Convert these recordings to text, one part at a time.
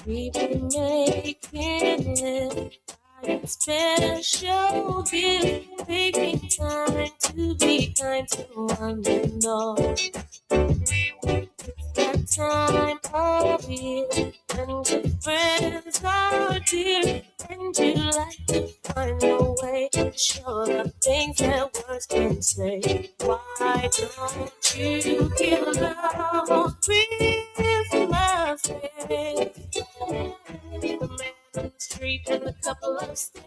We've been making it a special gift, taking time to be kind to one and all. That time of year when good friends are dear, and you like to find a way to show the things that words can say. Why don't you give love on Christmas Day? The man on the street and a couple of stairs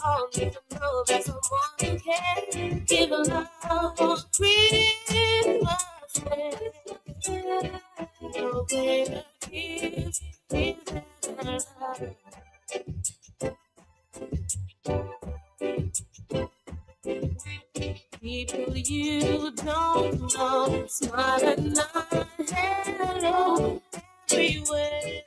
all need to know that someone cares. Give love on Christmas Day. No greater gift than love. People you don't know, smile and nod hello everywhere.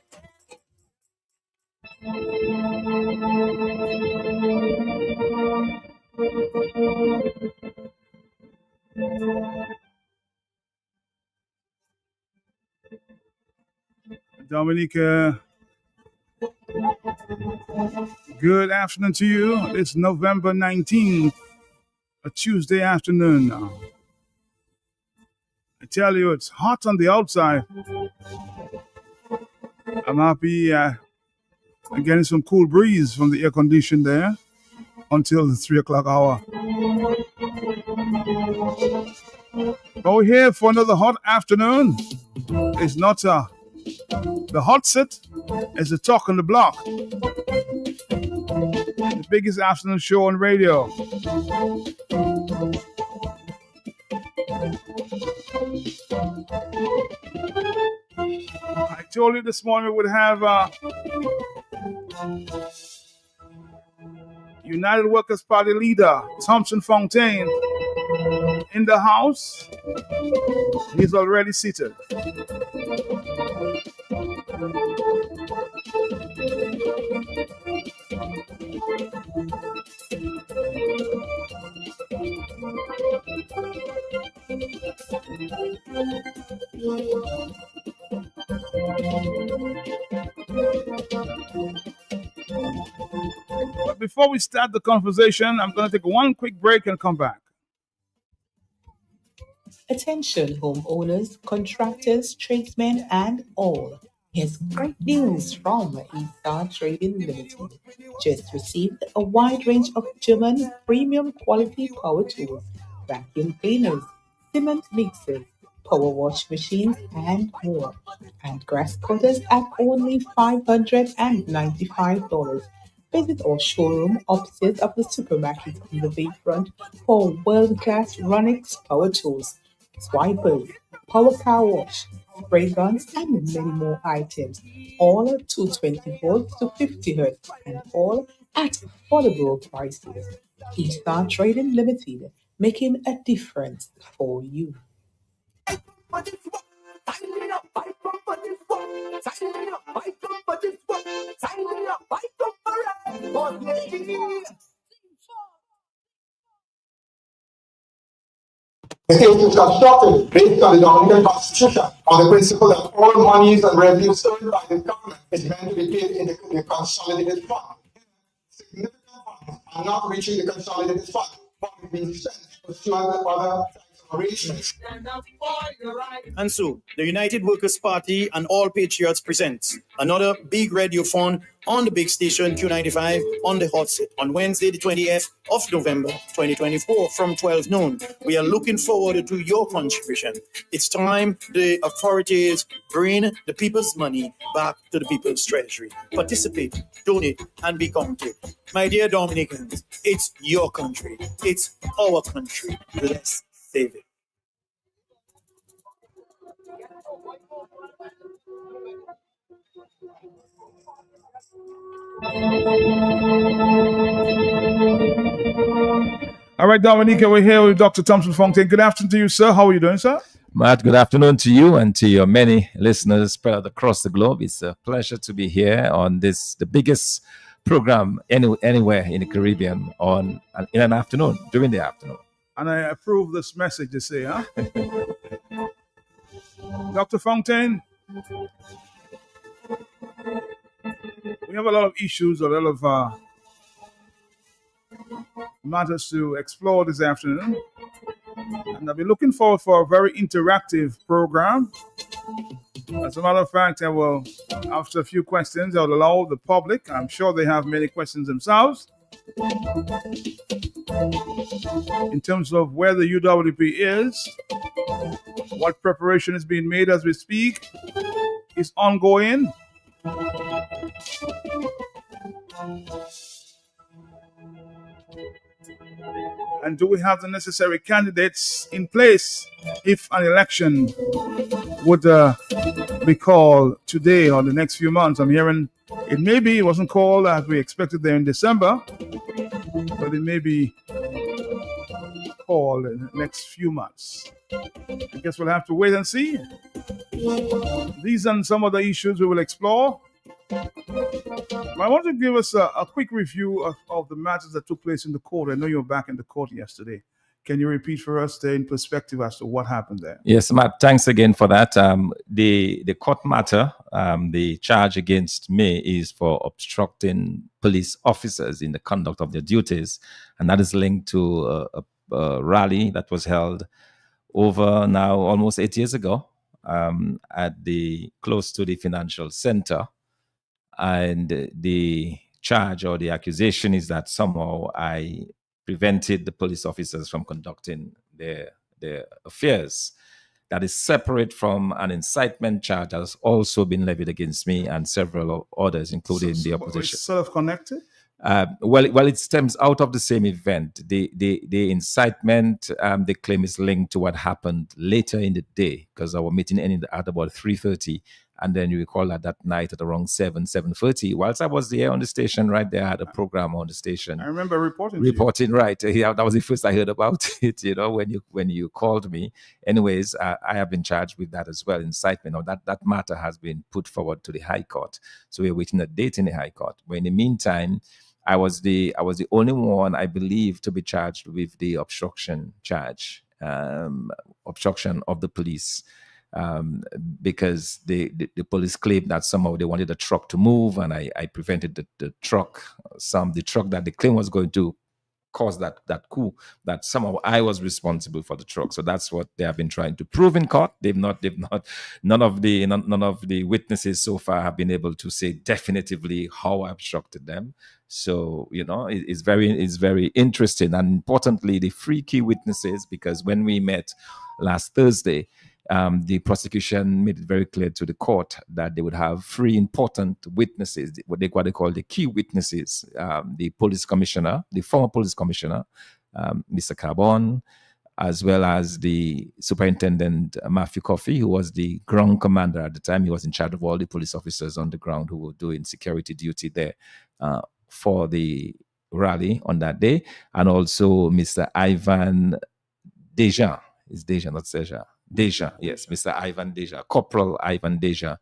Dominica, good afternoon to you. It's November 19th, a Tuesday afternoon. I tell you, it's hot on the outside. I'm happy I'm getting some cool breeze from the air condition there until the 3 o'clock hour. But we're here for another hot afternoon. It's not the hot sit, it's the talk on the block. The biggest afternoon show on radio. I told you this morning we would have United Workers Party leader Thompson Fontaine in the house. He's already seated. But before we start the conversation, I'm going to take one quick break and come back. Attention homeowners, contractors, tradesmen, and all. Here's great news from Eaststar Trading Limited. Just received a wide range of German premium quality power tools, vacuum cleaners, cement mixers, power wash machines, and more. And grass cutters at only $595. Visit our showroom upstairs of the supermarket on the bayfront for world-class Ronix power tools, swipers, power car wash, spray guns, and many more items. All at 220 volts to 50 hertz, and all at affordable prices. Eaststar Trading Limited, making a difference for you. The state is constructed based on the Dominican Constitution on the principle that all monies and revenues earned by the government is meant to be paid in the consolidated fund. Significant funds are not reaching the consolidated fund, but being spent pursuant to other types of arrangements. And so, the United Workers' Party and All Patriots presents another big radiothon on the big station Q95 on the hot seat on Wednesday, the 20th of November, 2024 from 12 noon. We are looking forward to your contribution. It's time the authorities bring the people's money back to the people's treasury. Participate, donate, and be counted. My dear Dominicans, it's your country. It's our country. Let's save it. All right, Dominica, we're here with Dr. Thompson Fontaine. Good afternoon to you, sir. How are you doing, sir? Matt, good afternoon to you and to your many listeners spread across the globe. It's a pleasure to be here on the biggest program anywhere in the Caribbean in an afternoon, during the afternoon. And I approve this message, you say, huh? Dr. Fontaine, we have a lot of issues, a lot of matters to explore this afternoon. And I'll be looking forward for a very interactive program. As a matter of fact, I will, after a few questions, I'll allow the public, I'm sure they have many questions themselves, in terms of where the UWP is, what preparation is being made as we speak, is ongoing. And do we have the necessary candidates in place if an election would be called today or the next few months? I'm hearing it wasn't called as we expected there in December, but it may be called in the next few months. I guess we'll have to wait and see. These and some other issues we will explore. I want to give us a quick review of the matters that took place in the court. I know you were back in the court yesterday. Can you repeat for us there in perspective as to what happened there? Yes, Matt, thanks again for that. The court matter, the charge against me is for obstructing police officers in the conduct of their duties, and that is linked to a rally that was held over now almost 8 years ago at close to the financial center. And the charge or the accusation is that somehow I prevented the police officers from conducting their affairs. That is separate from an incitement charge that has also been levied against me and several others, including the opposition. It's sort of connected? Well, it stems out of the same event. The incitement, the claim is linked to what happened later in the day, because our meeting ended at about 3:30. And then you recall that night at around 7:30, whilst I was there on the station, right there, I had a program on the station. I remember reporting, right. Yeah, that was the first I heard about it, when you called me. Anyways, I have been charged with that as well, incitement. Or that matter has been put forward to the High Court. So we're waiting a date in the High Court. But in the meantime, I was the only one, I believe, to be charged with the obstruction charge, obstruction of the police. Because the police claimed that somehow they wanted the truck to move, and I prevented the truck. The truck that they claim was going to cause that coup, that somehow I was responsible for the truck. So that's what they have been trying to prove in court. None of the witnesses so far have been able to say definitively how I obstructed them. So it's very interesting, and importantly, the three key witnesses, because when we met last Thursday, the prosecution made it very clear to the court that they would have three important witnesses, what they call the key witnesses: the police commissioner, the former police commissioner, Mr. Carbon, as well as the superintendent Matthew Coffey, who was the ground commander at the time. He was in charge of all the police officers on the ground who were doing security duty there for the rally on that day, and also Mr. Ivan Deja. It's Deja, not Seja. Deja, yes, Mr. Ivan Deja, Corporal Ivan Deja,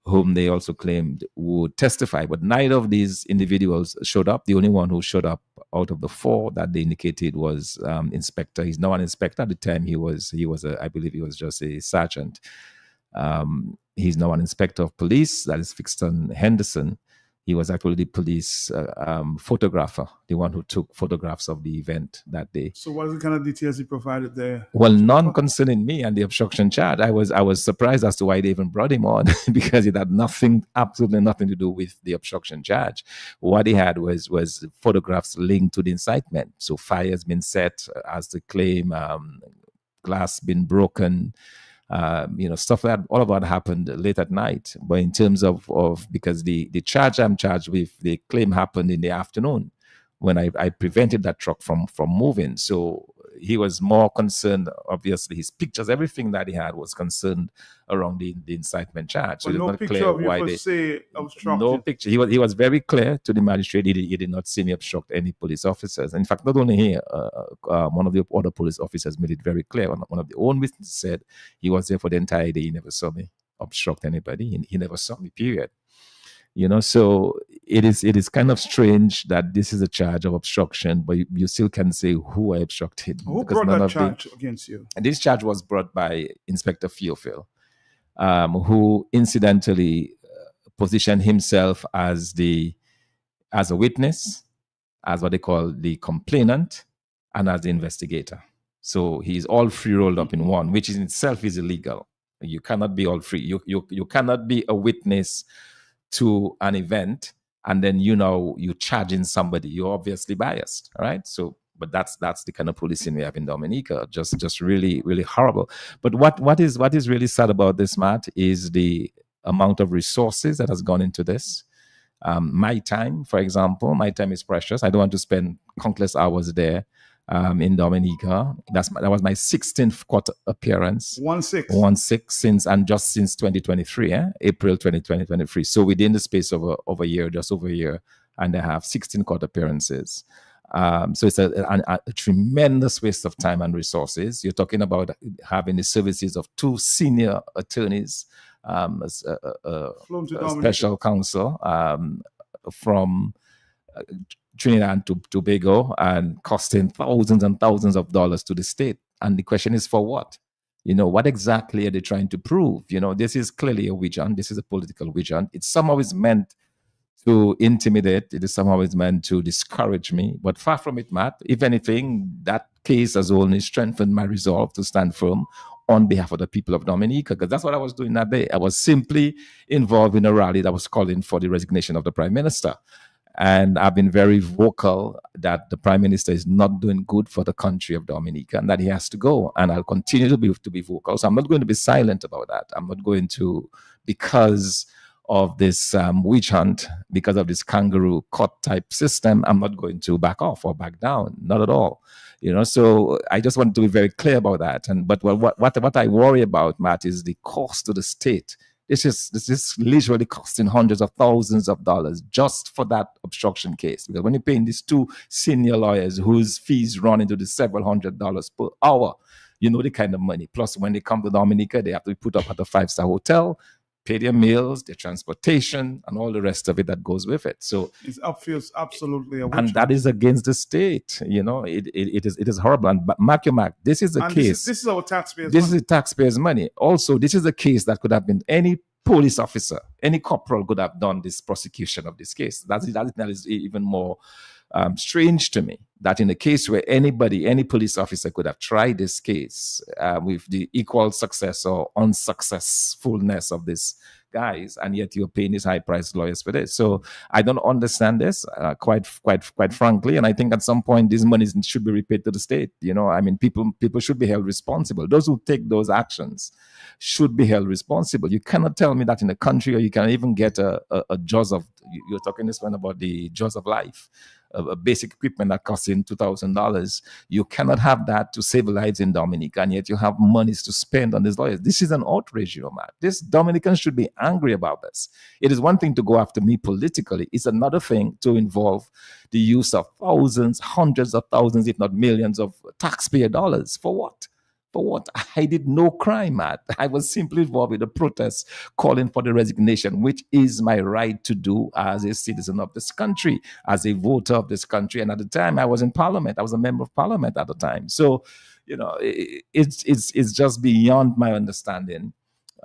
whom they also claimed would testify. But neither of these individuals showed up. The only one who showed up out of the four that they indicated was Inspector. He's now an inspector. At the time, I believe he was just a sergeant. He's now an inspector of police. That is Fixton Henderson. He was actually the police photographer, the one who took photographs of the event that day. So what are the kind of details he provided there? Well, none concerning me and the obstruction charge. I was surprised as to why they even brought him on because it had absolutely nothing to do with the obstruction charge. What he had was photographs linked to the incitement. So fire's been set as the claim, glass been broken, stuff like that. All of that happened late at night. But in terms of because the charge I'm charged with, the claim happened in the afternoon when I prevented that truck from moving. So he was more concerned, obviously, his pictures, everything that he had was concerned around the incitement charge. So But it was no not picture clear of you why for they. say No obstructed. picture. He was very clear to the magistrate. He did not see me obstruct any police officers. In fact, not only here, one of the other police officers made it very clear. One of the own witnesses said he was there for the entire day. He never saw me obstruct anybody. He never saw me. Period. So it is kind of strange that this is a charge of obstruction, but you still can say who I obstructed. Who because brought none that of the- charge against you? And this charge was brought by Inspector Theophil, who incidentally positioned himself as a witness, as what they call the complainant, and as the investigator. So he's all three rolled up in one, which in itself is illegal. You cannot be all three. You cannot be a witness to an event and then you charging somebody. You're obviously biased, right? So, but that's the kind of policing we have in Dominica. Just really, really horrible. But what is really sad about this, Matt, is the amount of resources that has gone into this. My time, for example, my time is precious. I don't want to spend countless hours there in Dominica. That was my 16th court appearance. 1-6 since 2023, April 2023. So within the space of a year, just over a year, and I have 16 court appearances. So it's a tremendous waste of time and resources. You're talking about having the services of 2 senior attorneys, a special counsel from Trinidad and Tobago, and costing thousands and thousands of dollars to the state. And the question is, for what? What exactly are they trying to prove? This is clearly a witch hunt. This is a political witch hunt. It somehow is meant to intimidate. It is somehow is meant to discourage me. But far from it, Matt. If anything, that case has only strengthened my resolve to stand firm on behalf of the people of Dominica, because that's what I was doing that day. I was simply involved in a rally that was calling for the resignation of the Prime Minister. And I've been very vocal that the Prime Minister is not doing good for the country of Dominica and that he has to go. And I'll continue to be vocal. So I'm not going to be silent about that. I'm not going to, because of this witch hunt, because of this kangaroo court type system, I'm not going to back off or back down. Not at all. So I just want to be very clear about that. But what I worry about, Matt, is the cost to the state. This is literally costing hundreds of thousands of dollars just for that obstruction case. Because when you're paying these 2 senior lawyers whose fees run into the several $100s per hour, the kind of money. Plus, when they come to Dominica, they have to be put up at a 5-star hotel, pay their meals, their transportation, and all the rest of it that goes with it. So it feels absolutely a witch and hunt. that is against the state. It is horrible. And mark your mark, this is a case. This is our taxpayers' This money. is the taxpayers' money. Also, this is a case that could have been any police officer, any corporal could have done this prosecution of this case. That is even more strange to me, that in a case where any police officer could have tried this case with the equal success or unsuccessfulness of this guys, and yet you're paying these high-priced lawyers for this. So I don't understand this, quite frankly. And I think at some point these monies should be repaid to the state. People should be held responsible. Those who take those actions should be held responsible. You cannot tell me that in a country where you can even get a jaws of. You're talking this one about the jaws of life. A basic equipment that costs in $2,000. You cannot have that to save lives in Dominica, and yet you have monies to spend on these lawyers. This is an outrage, man. This Dominicans should be angry about this. It is one thing to go after me politically. It's another thing to involve the use of thousands, hundreds of thousands, if not millions of taxpayer dollars. For what? For what? I did no crime, Matt. I was simply involved with a protest calling for the resignation, which is my right to do as a citizen of this country, as a voter of this country. And at the time, I was in Parliament. I was a member of Parliament at the time. So, it's just beyond my understanding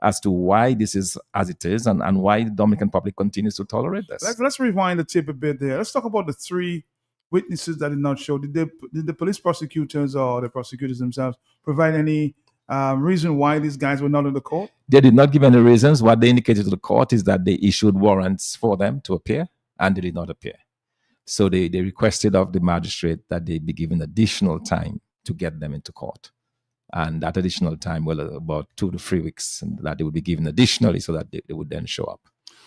as to why this is as it is and why the Dominican public continues to tolerate this. Let's rewind the tape a bit there. Let's talk about the 3 witnesses that did not show. Did the police prosecutors or the prosecutors themselves provide any reason why these guys were not in the court? They did not give any reasons. What they indicated to the court is that they issued warrants for them to appear, and they did not appear. So they requested of the magistrate that they be given additional time to get them into court. And that additional time, about 2 to 3 weeks, that they would be given additionally so that they would then show up.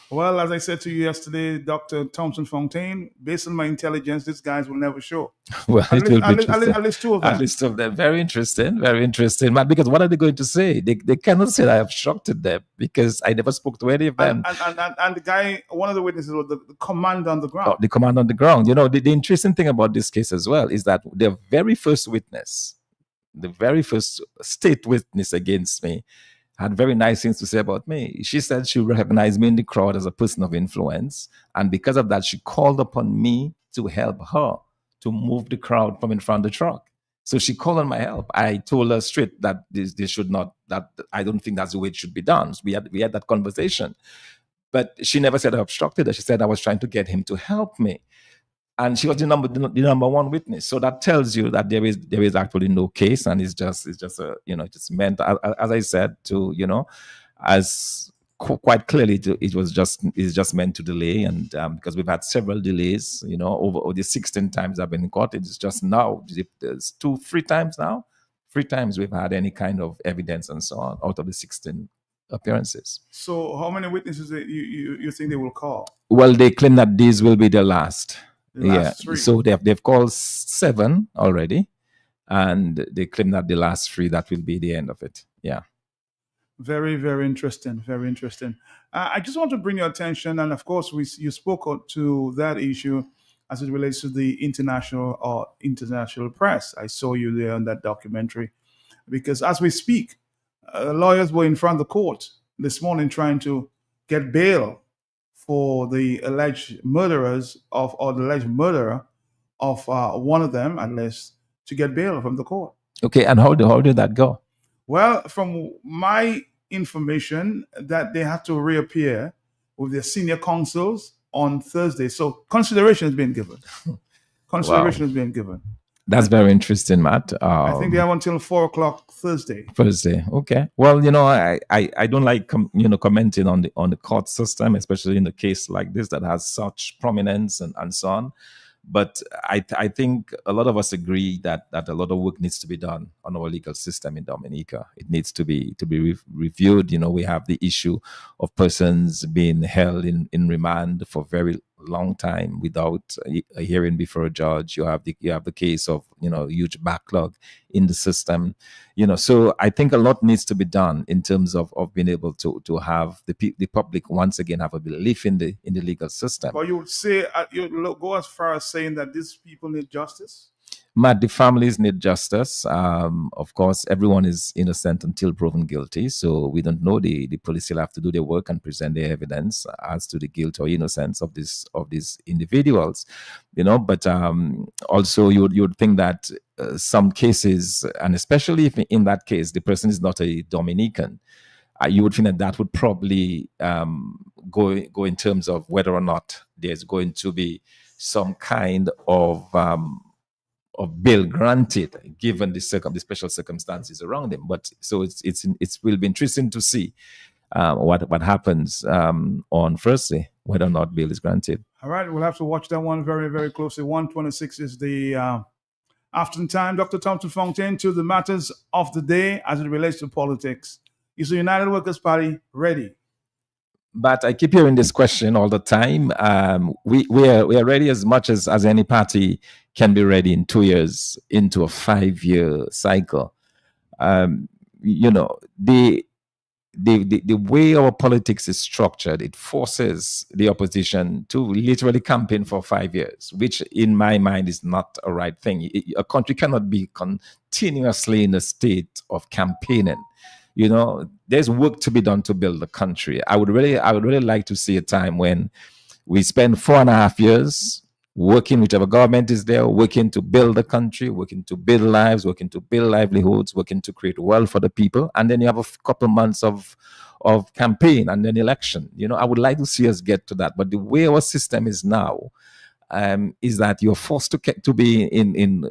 Well, as I said to you yesterday, Dr. Thompson Fontaine, based on my intelligence, these guys will never show. Well, At it least, will be interesting. at least two of At them. least of them. Very interesting. Very interesting. Man, because what are they going to say? They cannot say I obstructed them because I never spoke to any of them. And the guy, one of the witnesses was the commander on the ground. The command on the ground. You know, the interesting thing about this case as well is that the very first witness, the very first state witness against me, had very nice things to say about me. She said she recognized me in the crowd as a person of influence. And because of that, she called upon me to help her to move the crowd from in front of the truck. So she called on my help. I told her straight that this should not, that I don't think that's the way it should be done. So we had that conversation. But she never said I obstructed her. She said I was trying to get him to help me. And she was the number one witness. So that tells you that there is actually no case, and it's just a, just meant, as I said, to, as quite clearly it's just meant to delay, and because we've had several delays, over the 16 times I've been in court. It's just now there's 3 times now. 3 times we've had any kind of evidence and so on out of the 16 appearances. So how many witnesses you think they will call? Well, they claim that these will be the last. Last 3. So they've called 7 already, and they claim that the last 3, that will be the end of it. Yeah. Very, very interesting. Very interesting. I just want to bring your attention, and of course, you spoke to that issue as it relates to the international press. I saw you there on that documentary, because as we speak, lawyers were in front of the court this morning trying to get bail for the alleged murderer of one of them, at least, to get bail from the court. Okay, and how did that go? Well, from my information, that they had to reappear with their senior counsels on Thursday. So consideration has been given. Has been given. That's very interesting, Matt. I think they have until 4:00 Thursday. Okay. Well, I don't like commenting on the court system, especially in a case like this that has such prominence and so on. But I think a lot of us agree that a lot of work needs to be done on our legal system in Dominica. It needs to be reviewed. We have the issue of persons being held in remand for very long time without a hearing before a judge. You have the case of huge backlog in the system. So I think a lot needs to be done in terms of being able to have the public once again have a belief in the legal system. But you would say you go as far as saying that these people need justice? Matt, the families need justice. Of course, everyone is innocent until proven guilty. So we don't know. The police still have to do their work and present their evidence as to the guilt or innocence of these individuals. But also you would think that some cases, and especially if in that case the person is not a Dominican, you would think that would probably go in terms of whether or not there's going to be some kind of bail granted, given the special circumstances around him. But so it will be interesting to see what happens on Thursday, whether or not bail is granted. All right, we'll have to watch that one very, very closely. 1:26 is the afternoon time. Dr. Thompson Fontaine, to the matters of the day as it relates to politics. Is the United Workers' Party ready? But I keep hearing this question all the time. We are ready as much as any party can be ready in 2 years into a 5-year cycle. The way our politics is structured, it forces the opposition to literally campaign for 5 years, which in my mind is not a right thing. A country cannot be continuously in a state of campaigning. There's work to be done to build the country. I would really like to see a time when we spend 4.5 years working, whichever government is there, working to build the country, working to build lives, working to build livelihoods, working to create wealth for the people. And then you have a couple months of campaign and then election. I would like to see us get to that. But the way our system is now, is that you're forced to be in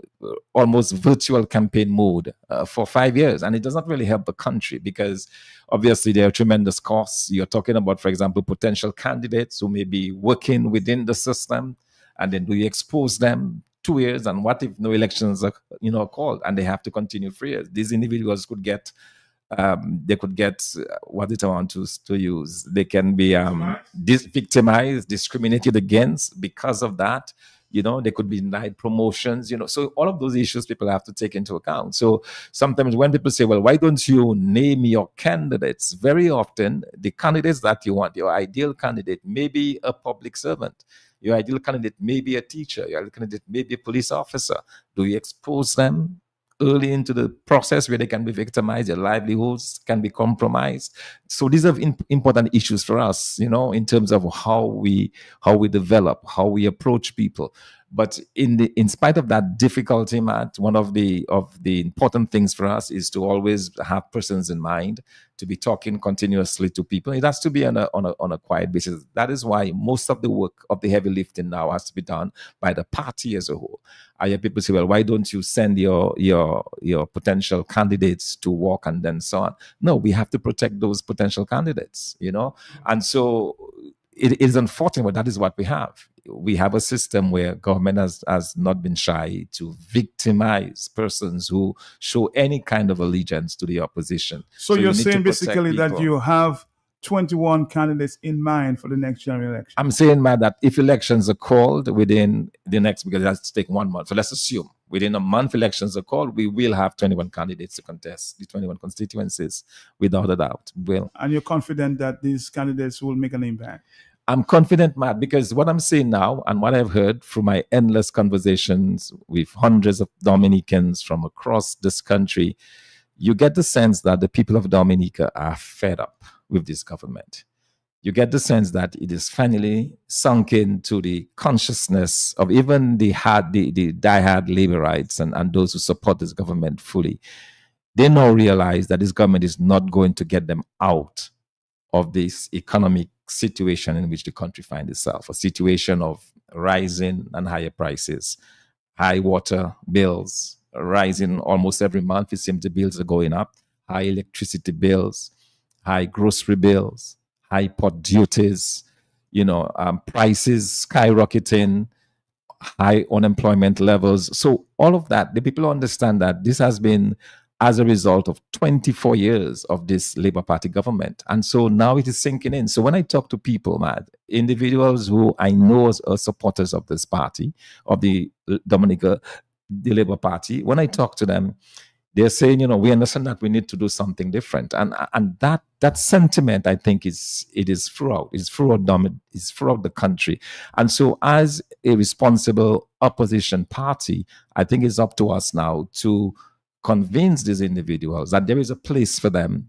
almost virtual campaign mode for 5 years. And it does not really help the country because obviously there are tremendous costs. You're talking about, for example, potential candidates who may be working within the system. And then do you expose them 2 years? And what if no elections are called and they have to continue 3 years? These individuals could get They could get what did I want to use? They can be victimized, discriminated against because of that. They could be denied promotions. So all of those issues people have to take into account. So sometimes when people say, "Well, why don't you name your candidates?" Very often, the candidates that you want, your ideal candidate, may be a public servant. Your ideal candidate may be a teacher. Your ideal candidate may be a police officer. Do you expose them early into the process where they can be victimized, their livelihoods can be compromised? So these are important issues for us, in terms of how we develop, how we approach people. But in spite of that difficulty, Matt, one of the important things for us is to always have persons in mind, to be talking continuously to people. It has to be on a quiet basis. That is why most of the work of the heavy lifting now has to be done by the party as a whole. I hear people say, "Well, why don't you send your potential candidates to work and then so on?" No, we have to protect those potential candidates, and so it is unfortunate, but that is what we have. We have a system where government has not been shy to victimize persons who show any kind of allegiance to the opposition. So you're you need to saying protect basically that people. you have 21 candidates in mind for the next general election? I'm saying, Matt, that if elections are called within the next, because it has to take 1 month. So let's assume within a month elections are called, we will have 21 candidates to contest the 21 constituencies, without a doubt. And you're confident that these candidates will make an impact? I'm confident, Matt, because what I'm saying now and what I've heard through my endless conversations with hundreds of Dominicans from across this country, you get the sense that the people of Dominica are fed up with this government. You get the sense that it is finally sunk into the consciousness of even the diehard laborites and those who support this government fully. They now realize that this government is not going to get them out of this economic situation in which the country finds itself, a situation of rising and higher prices, high water bills, rising almost every month. It seems the bills are going up, high electricity bills, high grocery bills, high pot duties, prices skyrocketing, high unemployment levels. So all of that, the people understand that this has been as a result of 24 years of this Labour Party government. And so now it is sinking in. So when I talk to people, Matt, individuals who I know are supporters of this party, of the Dominica, the Labour Party, when I talk to them, they're saying, we understand that we need to do something different. And that sentiment, I think, is throughout the country. And so as a responsible opposition party, I think it's up to us now to convince these individuals that there is a place for them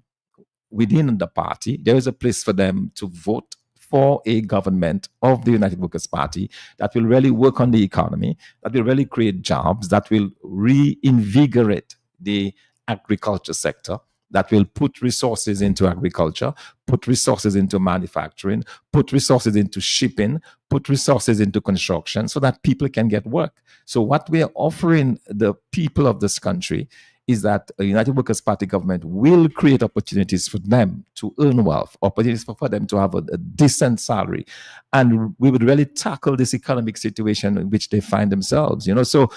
within the party. There is a place for them to vote for a government of the United Workers' Party that will really work on the economy, that will really create jobs, that will reinvigorate the agriculture sector, that will put resources into agriculture, put resources into manufacturing, put resources into shipping, put resources into construction so that people can get work. So what we are offering the people of this country is that a United Workers' Party government will create opportunities for them to earn wealth, opportunities for them to have a decent salary. And we would really tackle this economic situation in which they find themselves, So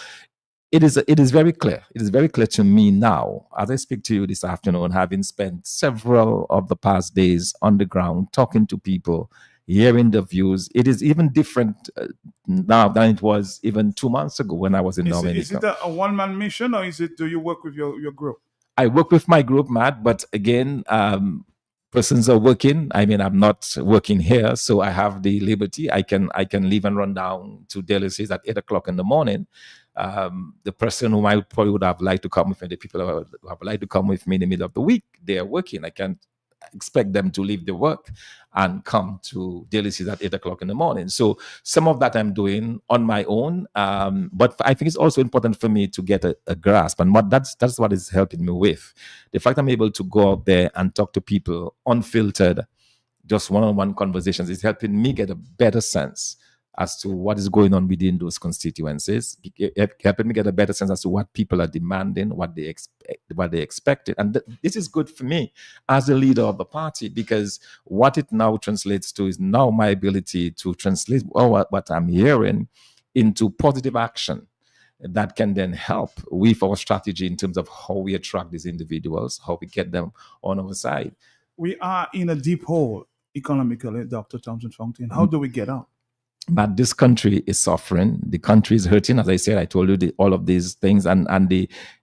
it is very clear. It is very clear to me now, as I speak to you this afternoon, having spent several of the past days on the ground, talking to people, hearing the views. It is even different now than it was even 2 months ago when I was in Dominica. Is it a one-man mission, or do you work with your group? I work with my group, Matt, but again, persons are working. I mean, I'm not working here, so I have the liberty. I can leave and run down to Delici's at 8 o'clock in the morning. The person whom I probably would have liked to come with me, the people who have liked to come with me in the middle of the week, they are working. I can't expect them to leave their work and come to Delici's at 8 o'clock in the morning. So some of that I'm doing on my own. But I think it's also important for me to get a grasp. And that's what is helping me with. The fact I'm able to go out there and talk to people unfiltered, just one-on-one conversations, is helping me get a better sense as to what is going on within those constituencies, helping me get a better sense as to what people are demanding, what they expected. And this is good for me as a leader of the party, because what it now translates to is now my ability to translate what I'm hearing into positive action. that can then help with our strategy in terms of how we attract these individuals, how we get them on our side. We are in a deep hole economically, Dr. Thompson Fountain. How do we get out? But this country is suffering. The country is hurting. As I said, I told you all of these things. And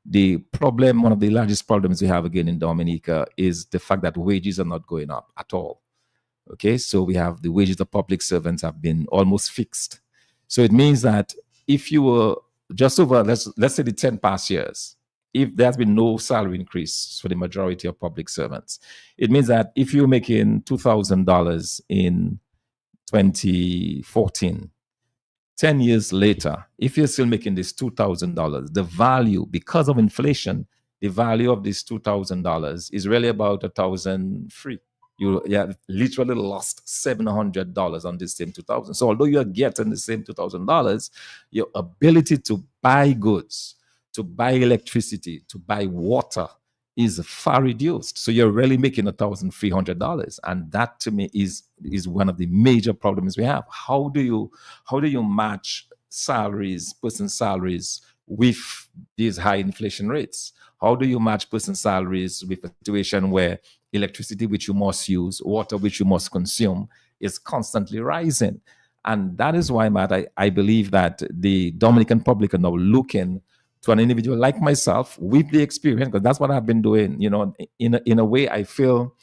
the problem, one of the largest problems we have again in Dominica is the fact that wages are not going up at all. Okay, so we have the wages of public servants have been almost fixed. So it means that if you were just over, let's say the 10 past years, if there's been no salary increase for the majority of public servants, it means that if you're making $2,000 in 2014, 10 years later, if you're still making this $2,000, the value, because of inflation, the value of this $2,000 is really about $1,003. You literally lost $700 on this same 2,000. So although you're getting the same $2,000, your ability to buy goods, to buy electricity, to buy water is far reduced. So you're really making $1,300, and that to me is one of the major problems we have. How do you match salaries, person salaries, with these high inflation rates? How do you match person salaries with a situation where electricity, which you must use, water, which you must consume, is constantly rising? And that is why, Matt, I believe that the Dominican public are now looking to an individual like myself with the experience, because that's what I've been doing. In a way, I feel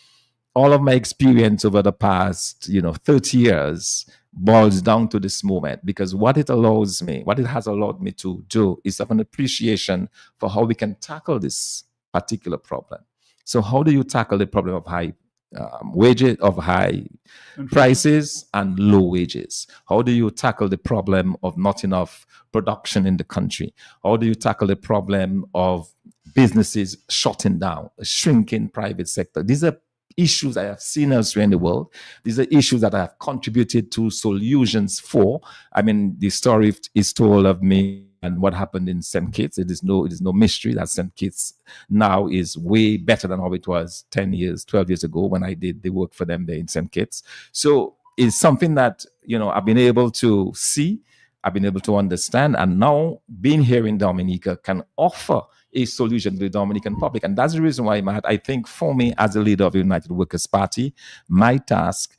all of my experience over the past 30 years boils down to this moment, because what it has allowed me to do is have an appreciation for how we can tackle this particular problem. So how do you tackle the problem of high wages, of high prices and low wages? How do you tackle the problem of not enough production in the country? How do you tackle the problem of businesses shutting down, a shrinking private sector? These are issues I have seen elsewhere in the world. These are issues that I have contributed to solutions for. I mean, the story is told of me and what happened in St. Kitts. It is no mystery that St. Kitts now is way better than how it was 10 years, 12 years ago when I did the work for them there in St. Kitts. So it's something that, I've been able to see, I've been able to understand, and now being here in Dominica can offer a solution to the Dominican public. And that's the reason why, Matt, I think for me as a leader of the United Workers' Party, my task,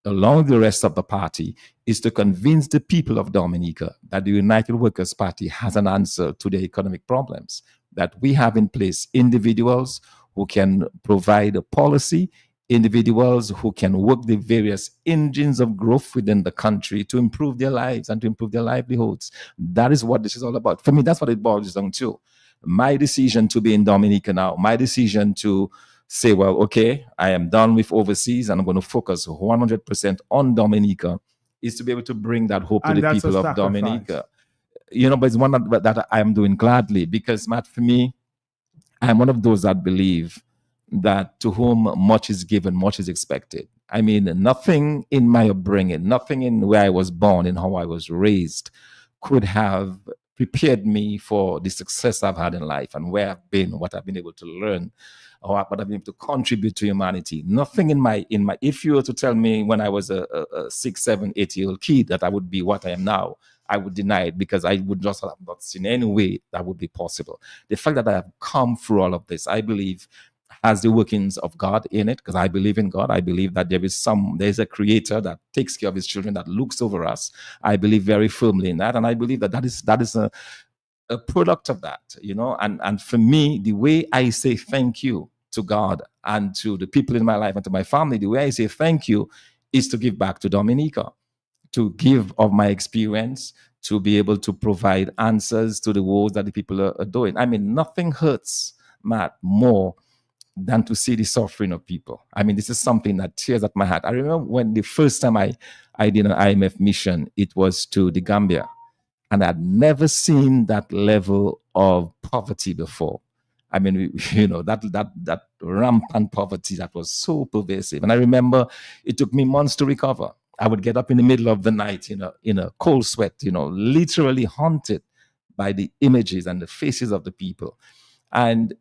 along with the rest of the party, is to convince the people of Dominica that the United Workers' Party has an answer to their economic problems, that we have in place individuals who can provide a policy, individuals who can work the various engines of growth within the country to improve their lives and to improve their livelihoods. That is what this is all about. For me, that's what it boils down to. My decision to be in Dominica now, my decision to say, well, okay, I am done with overseas and I'm going to focus 100% on Dominica, is to be able to bring that hope to the people of Dominica. But it's one that I am doing gladly, because, Matt, for me, I'm one of those that believe that to whom much is given, much is expected. I mean, nothing in my upbringing, nothing in where I was born and how I was raised could have prepared me for the success I've had in life and where I've been, what I've been able to learn, or what I've been able to contribute to humanity. Nothing in my, if you were to tell me when I was a 6, 7, 8-year-old kid that I would be what I am now, I would deny it, because I would just have not seen any way that would be possible. The fact that I have come through all of this, I believe, has the workings of God in it, because I believe in God. I believe that there's a creator that takes care of his children, that looks over us. I believe very firmly in that. And I believe that is a product of that, and for me, the way I say thank you to God and to the people in my life and to my family, the way I say thank you is to give back to Dominica, to give of my experience, to be able to provide answers to the woes that the people are doing. I mean, nothing hurts, Matt, more than to see the suffering of people. I mean, this is something that tears at my heart. I remember when the first time I did an IMF mission, it was to the Gambia. And I'd never seen that level of poverty before. I mean, that rampant poverty that was so pervasive. And I remember it took me months to recover. I would get up in the middle of the night, in a cold sweat, literally haunted by the images and the faces of the people. And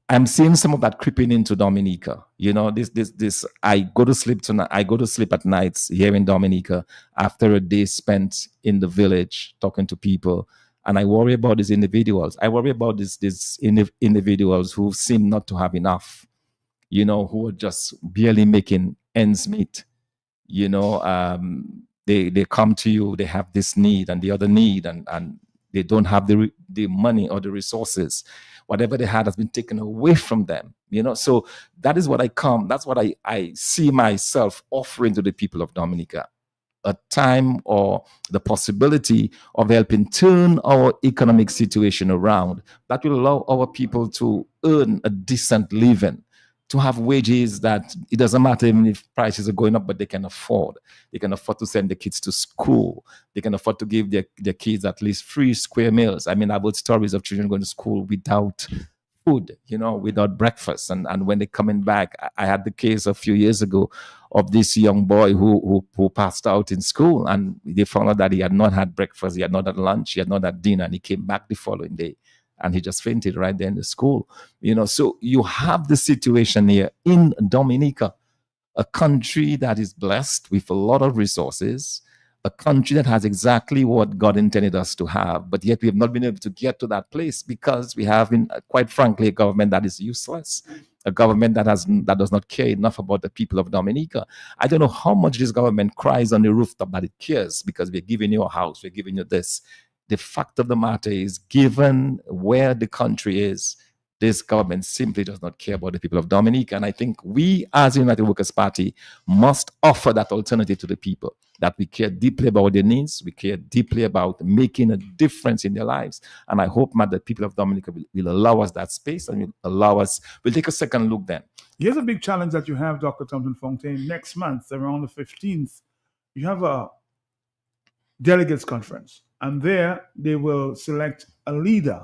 I'm seeing some of that creeping into Dominica. I go to sleep tonight. I go to sleep at nights here in Dominica after a day spent in the village talking to people. And I worry about these individuals. I worry about these individuals who seem not to have enough, who are just barely making ends meet. They come to you, they have this need and the other need, and they don't have the money or the resources. Whatever they had has been taken away from them. So that's what I see myself offering to the people of Dominica. A time or the possibility of helping turn our economic situation around that will allow our people to earn a decent living, to have wages that it doesn't matter even if prices are going up, but they can afford. They can afford to send the kids to school. They can afford to give their kids at least 3 square meals. I mean, I've heard stories of children going to school without food, without breakfast. And when they're coming back, I had the case a few years ago of this young boy who passed out in school, and they found out that he had not had breakfast, he had not had lunch, he had not had dinner, and he came back the following day. And he just fainted right there in the school. So you have the situation here in Dominica, a country that is blessed with a lot of resources, a country that has exactly what God intended us to have, but yet we have not been able to get to that place because we have, quite frankly, a government that is useless, a government that does not care enough about the people of Dominica. I don't know how much this government cries on the rooftop that it cares because we're giving you a house, we're giving you this. The fact of the matter is, given where the country is, this government simply does not care about the people of Dominica. And I think we, as the United Workers' Party, must offer that alternative to the people, that we care deeply about their needs, we care deeply about making a difference in their lives. And I hope, Matt, that people of Dominica will allow us that space and we'll take a second look then. Here's a big challenge that you have, Dr. Thompson Fontaine. Next month, around the 15th, you have a delegates conference, and there they will select a leader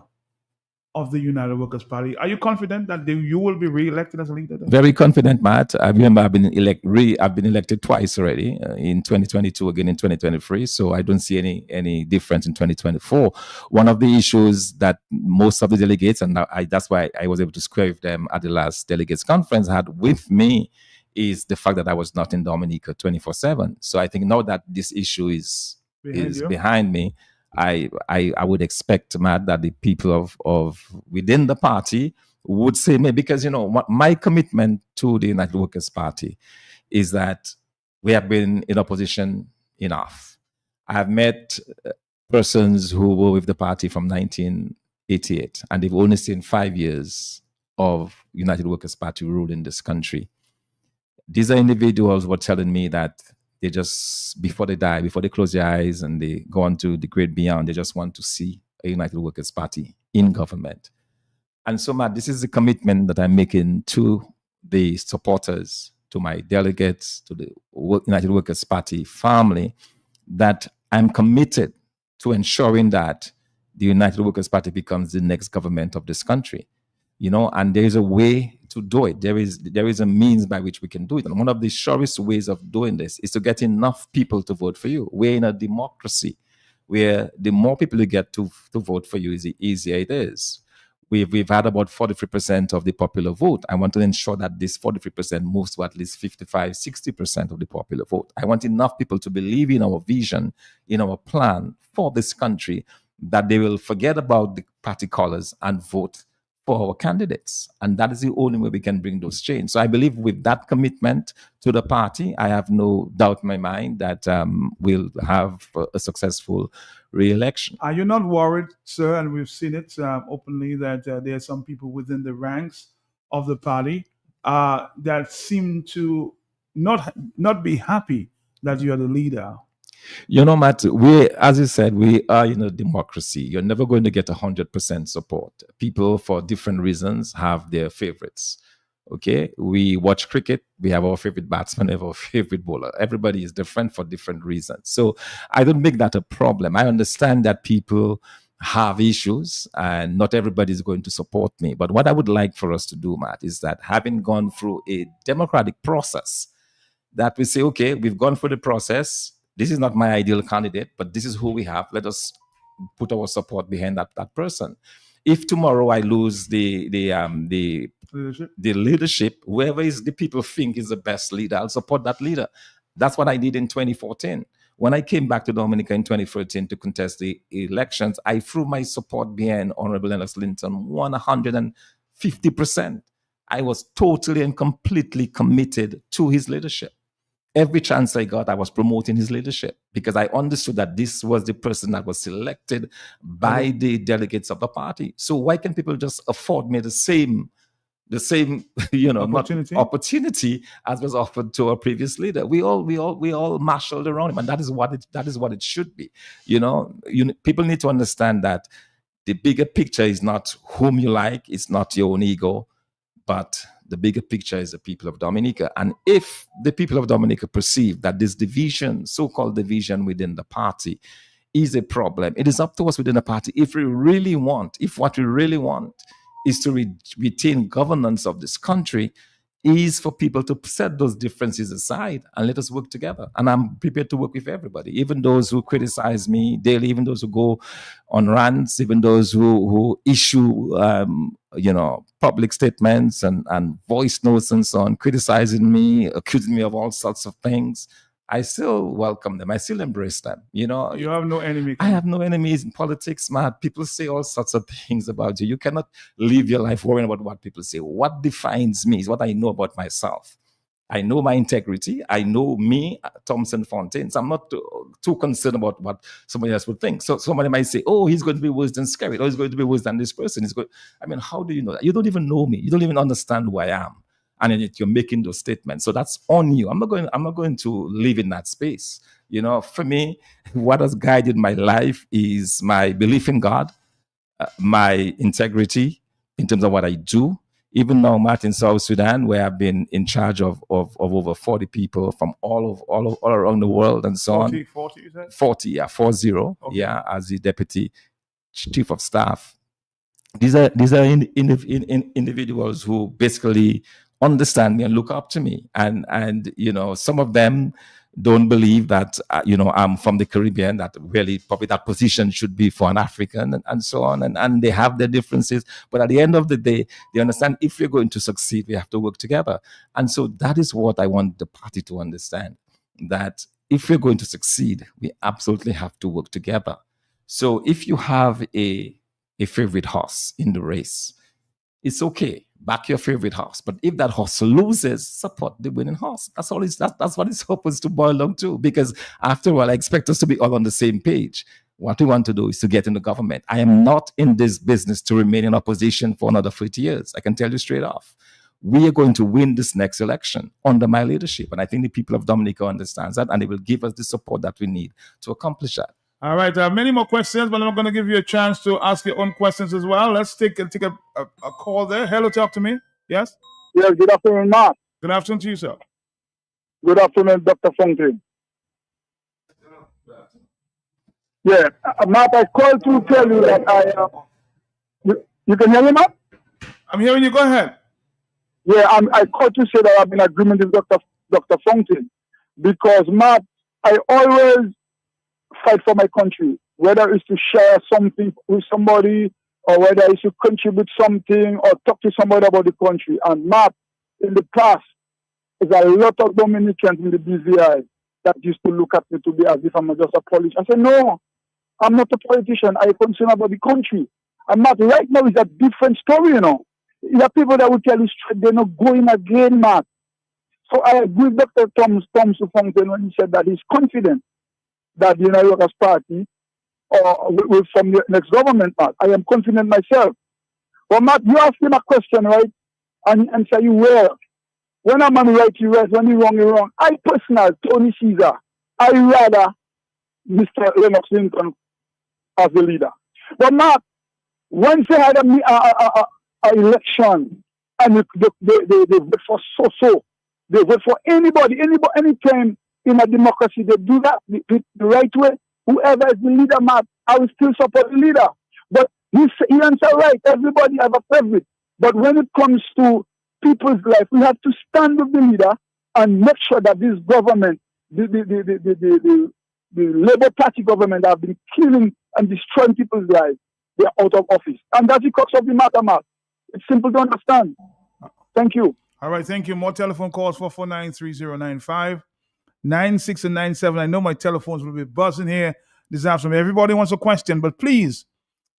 of the United Workers' Party. Are you confident that you will be re-elected as a leader? Very confident, Matt. I remember I've been elected twice already, in 2022, again in 2023. So I don't see any difference in 2024. One of the issues that most of the delegates, and that's why I was able to square with them at the last delegates conference, had with me is the fact that I was not in Dominica 24/7. So I think now that this issue is behind me, I would expect, Matt, that the people of within the party would say me, because my commitment to the United Workers' Party is that we have been in opposition enough. I have met persons who were with the party from 1988, and they've only seen 5 years of United Workers' Party rule in this country. These are individuals who were telling me that they just, before they die, before they close their eyes and they go on to the great beyond, they just want to see a United Workers' Party in government. And so, Matt, this is the commitment that I'm making to the supporters, to my delegates, to the United Workers' Party family, that I'm committed to ensuring that the United Workers' Party becomes the next government of this country. And there is a way to do it. There is a means by which we can do it. And one of the surest ways of doing this is to get enough people to vote for you. We're in a democracy where the more people you get to vote for you, the easier it is. We've had about 43% of the popular vote. I want to ensure that this 43% moves to at least 55-60% of the popular vote. I want enough people to believe in our vision, in our plan for this country, that they will forget about the party colors and vote for our candidates. And that is the only way we can bring those change. So I believe with that commitment to the party, I have no doubt in my mind that we'll have a successful re-election. Are you not worried, sir, and we've seen it openly, that there are some people within the ranks of the party that seem to not be happy that you are the leader? Matt, as you said, we are in a democracy. You're never going to get 100% support. People, for different reasons, have their favorites. Okay, we watch cricket. We have our favorite batsman, we have our favorite bowler. Everybody is different for different reasons. So I don't make that a problem. I understand that people have issues and not everybody is going to support me. But what I would like for us to do, Matt, is that having gone through a democratic process, that we say, okay, we've gone through the process. This is not my ideal candidate, but this is who we have. Let us put our support behind that person. If tomorrow I lose the leadership, whoever is the people think is the best leader, I'll support that leader. That's what I did in 2014. When I came back to Dominica in 2013 to contest the elections, I threw my support behind Honorable Lennox Linton 150%. I was totally and completely committed to his leadership. Every chance I got, I was promoting his leadership because I understood that this was the person that was selected by the delegates of the party. So why can people just afford me the same opportunity as was offered to our previous leader? We all marshaled around him, and that is what it should be. People need to understand that the bigger picture is not whom you like, it's not your own ego, but the bigger picture is the people of Dominica. And if the people of Dominica perceive that this division, so-called division within the party, is a problem, it is up to us within the party if what we really want is to retain governance of this country, is for people to set those differences aside and let us work together. And I'm prepared to work with everybody, even those who criticize me daily, even those who go on rants, even those who issue public statements and voice notes and so on, criticizing me, accusing me of all sorts of things. I still welcome them. I still embrace them. You have no enemy. I have no enemies in politics, man. People say all sorts of things about you. You cannot live your life worrying about what people say. What defines me is what I know about myself. I know my integrity. I know me, Thompson Fontaine. So I'm not too concerned about what somebody else would think. So somebody might say, oh, he's going to be worse than Skerritt, or he's going to be worse than this person. How do you know that? You don't even know me. You don't even understand who I am. And then you're making those statements. So that's on you. I'm not going to live in that space. For me, what has guided my life is my belief in God, my integrity in terms of what I do. Even now, Matt, in South Sudan, where I've been in charge of over 40 people from all around the world and so 40, on. 40, you said? 40, yeah, 40, okay. Yeah, as the deputy chief of staff. These are individuals who basically understand me and look up to me, and some of them don't believe that I'm from the Caribbean, that really probably that position should be for an African, and so on, and they have their differences, but at the end of the day they understand if we're going to succeed we have to work together. And so that is what I want the party to understand, that if we're going to succeed we absolutely have to work together. So if you have a favorite horse in the race, it's okay, back your favorite horse. But if that horse loses, support the winning horse. That's all. That's what it's supposed to boil down to. Because after all, I expect us to be all on the same page. What we want to do is to get in the government. I am not in this business to remain in opposition for another 40 years. I can tell you straight off. We are going to win this next election under my leadership. And I think the people of Dominica understand that, and they will give us the support that we need to accomplish that. All right, many more questions, but I'm going to give you a chance to ask your own questions as well. Let's take a call there. Hello, talk to me. Yes? Yes, good afternoon, Mark. Good afternoon to you, sir. Good afternoon, Dr. Fontaine. Yeah, Mark, I called to tell you that you can hear me, Mark? I'm hearing you. Go ahead. Yeah, I called to say that I'm in agreement with Dr. Fontaine, because, Mark, I always fight for my country, whether it's to share something with somebody or whether it's to contribute something or talk to somebody about the country. And Matt, in the past, there's a lot of Dominicans in the BVI that used to look at me to be as if I'm just a politician. I said, no, I'm not a politician. I'm concerned about the country. And Matt, right now is a different story, You have people that will tell you straight, they're not going again, Matt. So I agree with Dr. Thompson Fontaine when he said that he's confident that the United Workers' Party will form the next government, Matt. I am confident myself. But Matt, you asked him a question, right? And say you well. When a man right, you right. When you wrong, you wrong. I personally, Tony Caesar, I rather Mr. Lennox Linton as the leader. But Matt, once they had an election and they vote for so-so, they vote for anybody, anytime. In a democracy, they do that the right way. Whoever is the leader, Matt, I will still support the leader. But he answered right. Everybody have a favorite. But when it comes to people's life, we have to stand with the leader and make sure that this government, the Labour Party government, that have been killing and destroying people's lives, they are out of office. And that's the crux of the matter, Matt. It's simple to understand. Thank you. All right, thank you. More telephone calls, 449-3095. 96 and 97. I know my telephones will be buzzing here this afternoon. Everybody wants a question, but please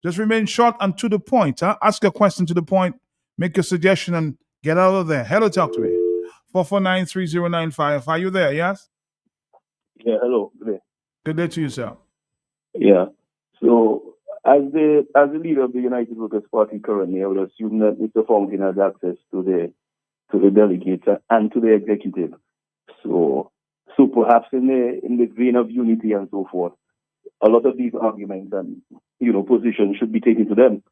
just remain short and to the point. Huh? Ask a question to the point, make your suggestion, and get out of there. Hello, talk to me. 449-3095. Are you there? Yes? Yeah, hello. Good day. Good day to you, sir. Yeah. So, as the leader of the United Workers' Party currently, I would assume that Mr. Fountain has access to the delegates and to the executive. So perhaps in the vein of unity and so forth, a lot of these arguments and positions should be taken to them.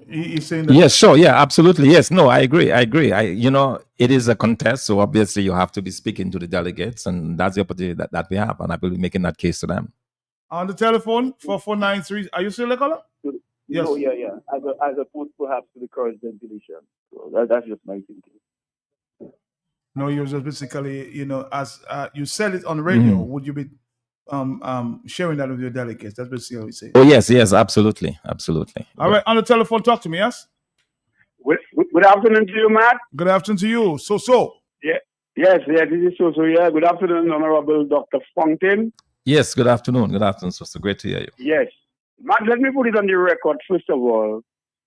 He's saying that. Yes, sure. Yeah, absolutely. Yes. No, I agree. It is a contest. So obviously you have to be speaking to the delegates, and that's the opportunity that we have. And I will be making that case to them. On the telephone, 4493. Are you still a caller? Yes. No, yeah. As opposed perhaps to the current ventilation. So that's just my thinking. No, you're just basically, as you said it on radio, would you be sharing that with your delegates? That's basically what we say. Oh, yes, absolutely. All right, on the telephone, talk to me, yes? Good afternoon to you, Matt. Good afternoon to you. So. Yeah. Yes, this is so. Yeah, good afternoon, Honorable Dr. Fountain. Yes, good afternoon. So great to hear you. Yes. Matt, let me put it on the record, first of all,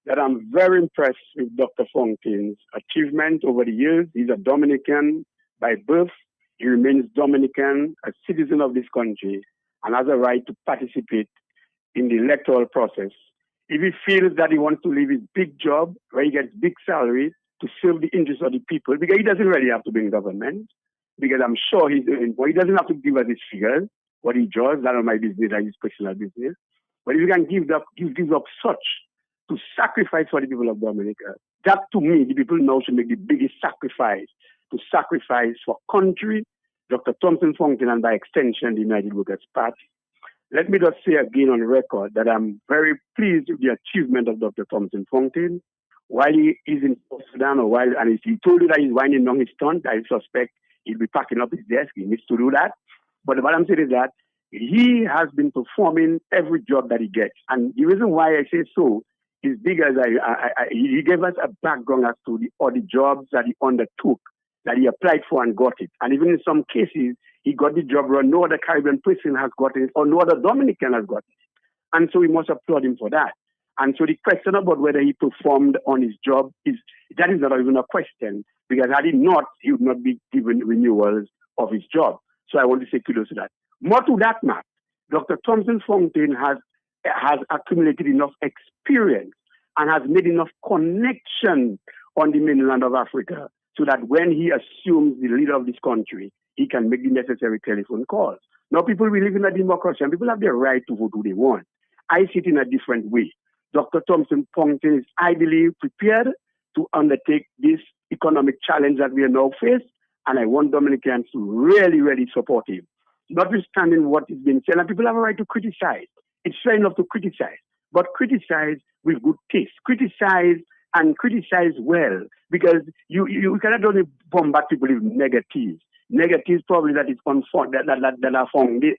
that I'm very impressed with Dr. Fountain's achievement over the years. He's a Dominican by birth. He remains Dominican, a citizen of this country, and has a right to participate in the electoral process. If he feels that he wants to leave his big job, where he gets big salary, to serve the interests of the people, because he doesn't really have to be in government, because I'm sure he's earning more. He doesn't have to give us his figures, what he does, that on my business, that is personal business. But if you can give up such to sacrifice for the people of Dominica, that to me, the people now should make the biggest sacrifice, to sacrifice for country, Dr. Thompson Fountain, and by extension, the United Workers' Party. Let me just say again on record that I'm very pleased with the achievement of Dr. Thompson Fountain. While he is in South Sudan, and if he told you that he's winding down his stunt, I suspect he'll be packing up his desk. He needs to do that. But what I'm saying is that he has been performing every job that he gets. And the reason why I say so is because he gave us a background as to all the jobs that he undertook, that he applied for and got it. And even in some cases, he got the job where no other Caribbean person has gotten it or no other Dominican has gotten it. And so we must applaud him for that. And so the question about whether he performed on his job is not even a question, because had he not, he would not be given renewals of his job. So I want to say kudos to that. More to that, Matt, Dr. Thompson Fountain has accumulated enough experience and has made enough connection on the mainland of Africa so that when he assumes the leader of this country, he can make the necessary telephone calls. Now, people, we live in a democracy and people have the right to vote who they want. I see it in a different way. Dr. Thompson Fountain is, I believe, prepared to undertake this economic challenge that we are now faced, and I want Dominicans to really, really support him. Notwithstanding what is being said, and people have a right to criticize. It's fair enough to criticize, but criticize with good taste. Criticize and criticize well, because you cannot only bombard people with negatives. Negatives probably that is unfounded, that are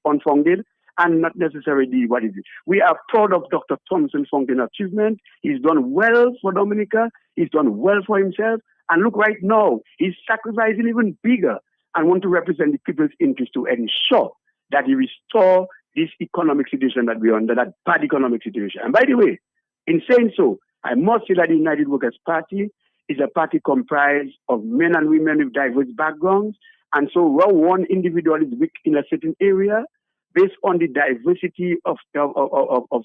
unfounded, and not necessarily what is it. We are proud of Dr. Thompson Fountain's achievement. He's done well for Dominica. He's done well for himself. And look, right now, he's sacrificing even bigger and want to represent the people's interest to ensure that he restore this economic situation that we're under, that bad economic situation. And by the way, in saying so, I must say that the United Workers' Party is a party comprised of men and women with diverse backgrounds. And so while one individual is weak in a certain area, based on the diversity of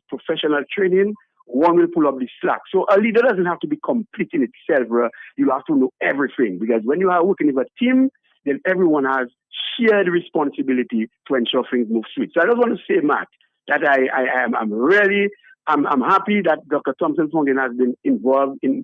professional training, one will pull up the slack. So a leader doesn't have to be complete in itself, bro. You have to know everything, because when you are working with a team, then everyone has shared responsibility to ensure things move sweet. So I just want to say, Matt, that I'm happy that Dr. Thompson Fountain has been involved in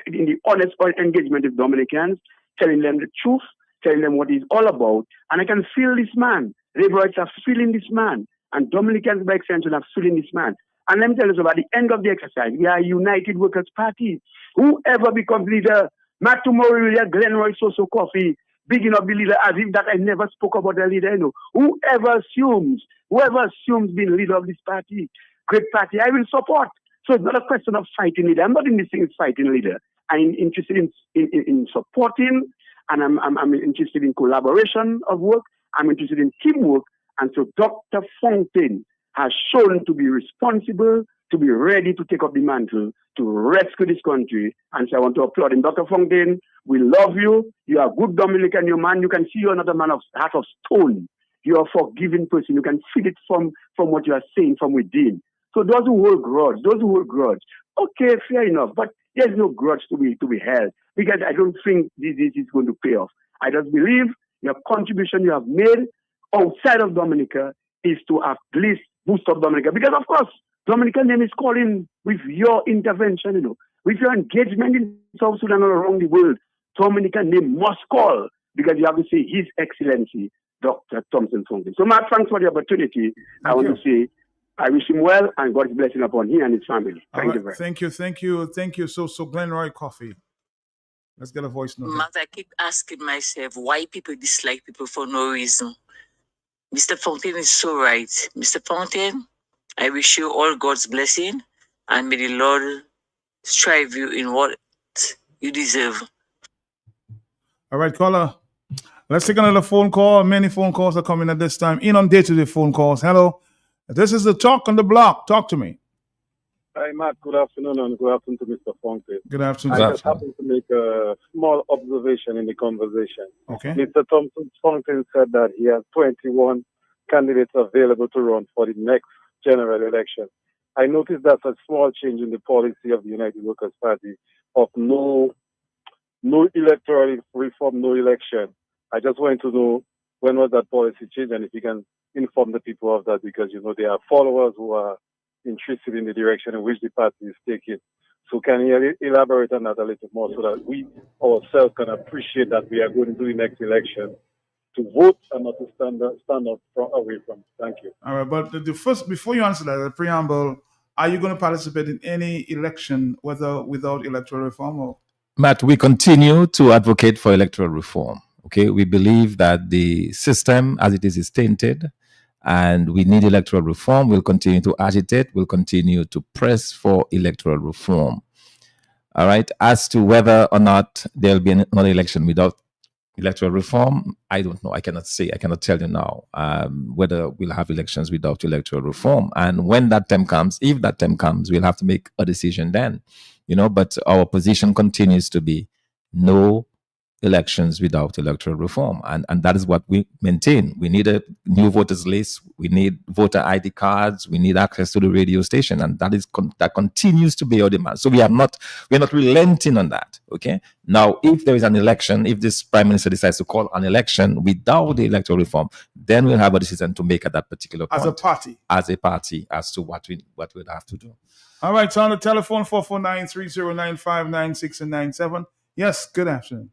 the honest engagement with Dominicans, telling them the truth, telling them what he's all about. And I can feel this man. Laborites are feeling this man. And Dominicans by extension are feeling this man. And let me tell you, so at the end of the exercise, we are a United Workers' Party. Whoever becomes leader, Matt, tomorrow we will hear Glenroy Soso Coffee, bigging up the leader as if that I never spoke about the leader. You know. Whoever assumes being leader of this party, great party, I will support. So it's not a question of fighting leader. I'm not in this thing fighting leader. I'm interested in supporting and I'm interested in collaboration of work. I'm interested in teamwork. And so Dr. Fontaine has shown to be responsible, to be ready to take up the mantle, to rescue this country. And so I want to applaud him. Dr. Fontaine, we love you. You are a good Dominican, you man. You can see you're not a man of heart of stone. You're a forgiving person. You can feel it from what you are saying from within. So those who hold grudge, okay, fair enough. But there's no grudge to be held, because I don't think this is going to pay off. I just believe your contribution you have made outside of Dominica is to at least boost up Dominica. Because, of course, Dominica name is calling with your intervention, with your engagement in South Sudan or around the world. Dominica name must call, because you have to say His Excellency, Dr. Thompson Fontaine. So, Mark, thanks for the opportunity. I want to say I wish him well and God's blessing upon him and his family. Thank you very much. Thank you. So Glenroy Coffee. Let's get a voice note. Matt, I keep asking myself why people dislike people for no reason. Mr. Fontaine is so right. Mr. Fontaine, I wish you all God's blessing, and may the Lord strive you in what you deserve. All right, caller. Let's take another phone call. Many phone calls are coming at this time. Inundated with phone calls. Hello. This is the Talk on the Block. Talk to me. Hi, Matt. Good afternoon, and good afternoon to Mr. Fontaine. Good afternoon. I just happen to make a small observation in the conversation. Okay. Mr. Thompson Fontaine said that he has 21 candidates available to run for the next general election. I noticed that's a small change in the policy of the United Workers' Party of no electoral reform, no election. I just wanted to know when was that policy changed, and if you can inform the people of that, because there are followers who are interested in the direction in which the party is taking. So can you elaborate on that a little more, so that we ourselves can appreciate that we are going to the next election to vote and not to stand up away from? Thank you. All right, but the first, before you answer that, the preamble, are you going to participate in any election, whether without electoral reform or? Matt, we continue to advocate for electoral reform. Okay, we believe that the system as it is tainted, and we need electoral reform. We'll continue to agitate. We'll continue to press for electoral reform. All right. As to whether or not there'll be another election without electoral reform, I don't know. I cannot say. I cannot tell you now whether we'll have elections without electoral reform. And when that time comes, if that time comes, we'll have to make a decision then. But our position continues to be no elections without electoral reform, and that is what we maintain. We need a new voters list, we need voter ID cards, we need access to the radio station, and that continues to be our demand. So we're not relenting on that. Okay, now if there is an election, if this prime minister decides to call an election without the electoral reform, then we'll have a decision to make at that particular point as a party as to what we'll have to do. All right, so on the telephone 449-3095-96 and 97. Yes, good afternoon.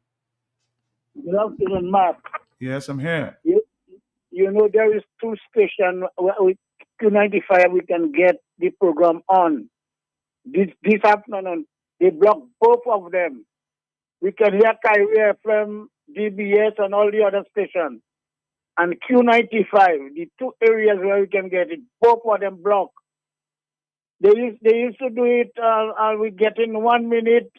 Good afternoon, Mark. Yes, I'm here. There is two stations with Q95 we can get the program on. This afternoon, they blocked both of them. We can hear Kyrie FM, DBS, and all the other stations. And Q95, the two areas where we can get it, both of them blocked. They used to do it, we get in 1 minute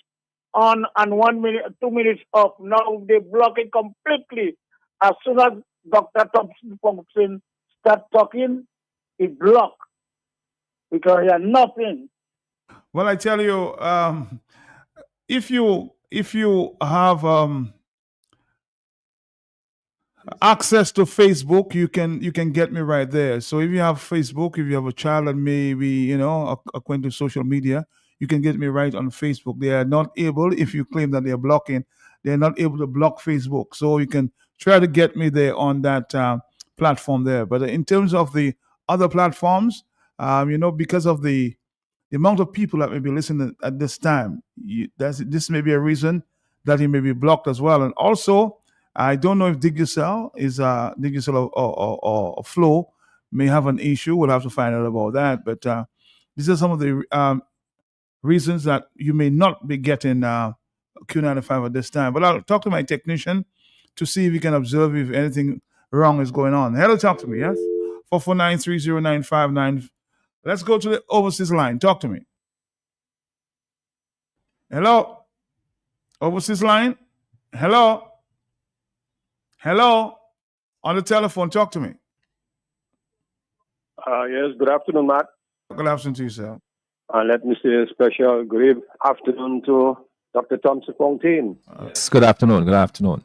on and 1 minute, 2 minutes off. Now they block it completely. As soon as Dr. Thompson start talking, it block because he has nothing. Well, I tell you, if you have access to Facebook, you can get me right there. So if you have Facebook, if you have a child that may be acquainted with social media, you can get me right on Facebook. They are not able, if you claim that they're blocking, they're not able to block Facebook. So you can try to get me there on that platform there. But in terms of the other platforms, because of the amount of people that may be listening at this time, this may be a reason that he may be blocked as well. And also, I don't know if Digicel or Flow may have an issue. We'll have to find out about that. But these are some of the reasons that you may not be getting Q95 at this time. But I'll talk to my technician to see if he can observe if anything wrong is going on. Hello, talk to me, yes? 449-3095-9. Let's go to the overseas line. Talk to me. Hello? Overseas line? Hello? Hello? On the telephone, talk to me. Yes, good afternoon, Matt. Good afternoon to you, sir. Let me say a special good afternoon to Dr. Thompson Fontaine. Good afternoon. Good afternoon.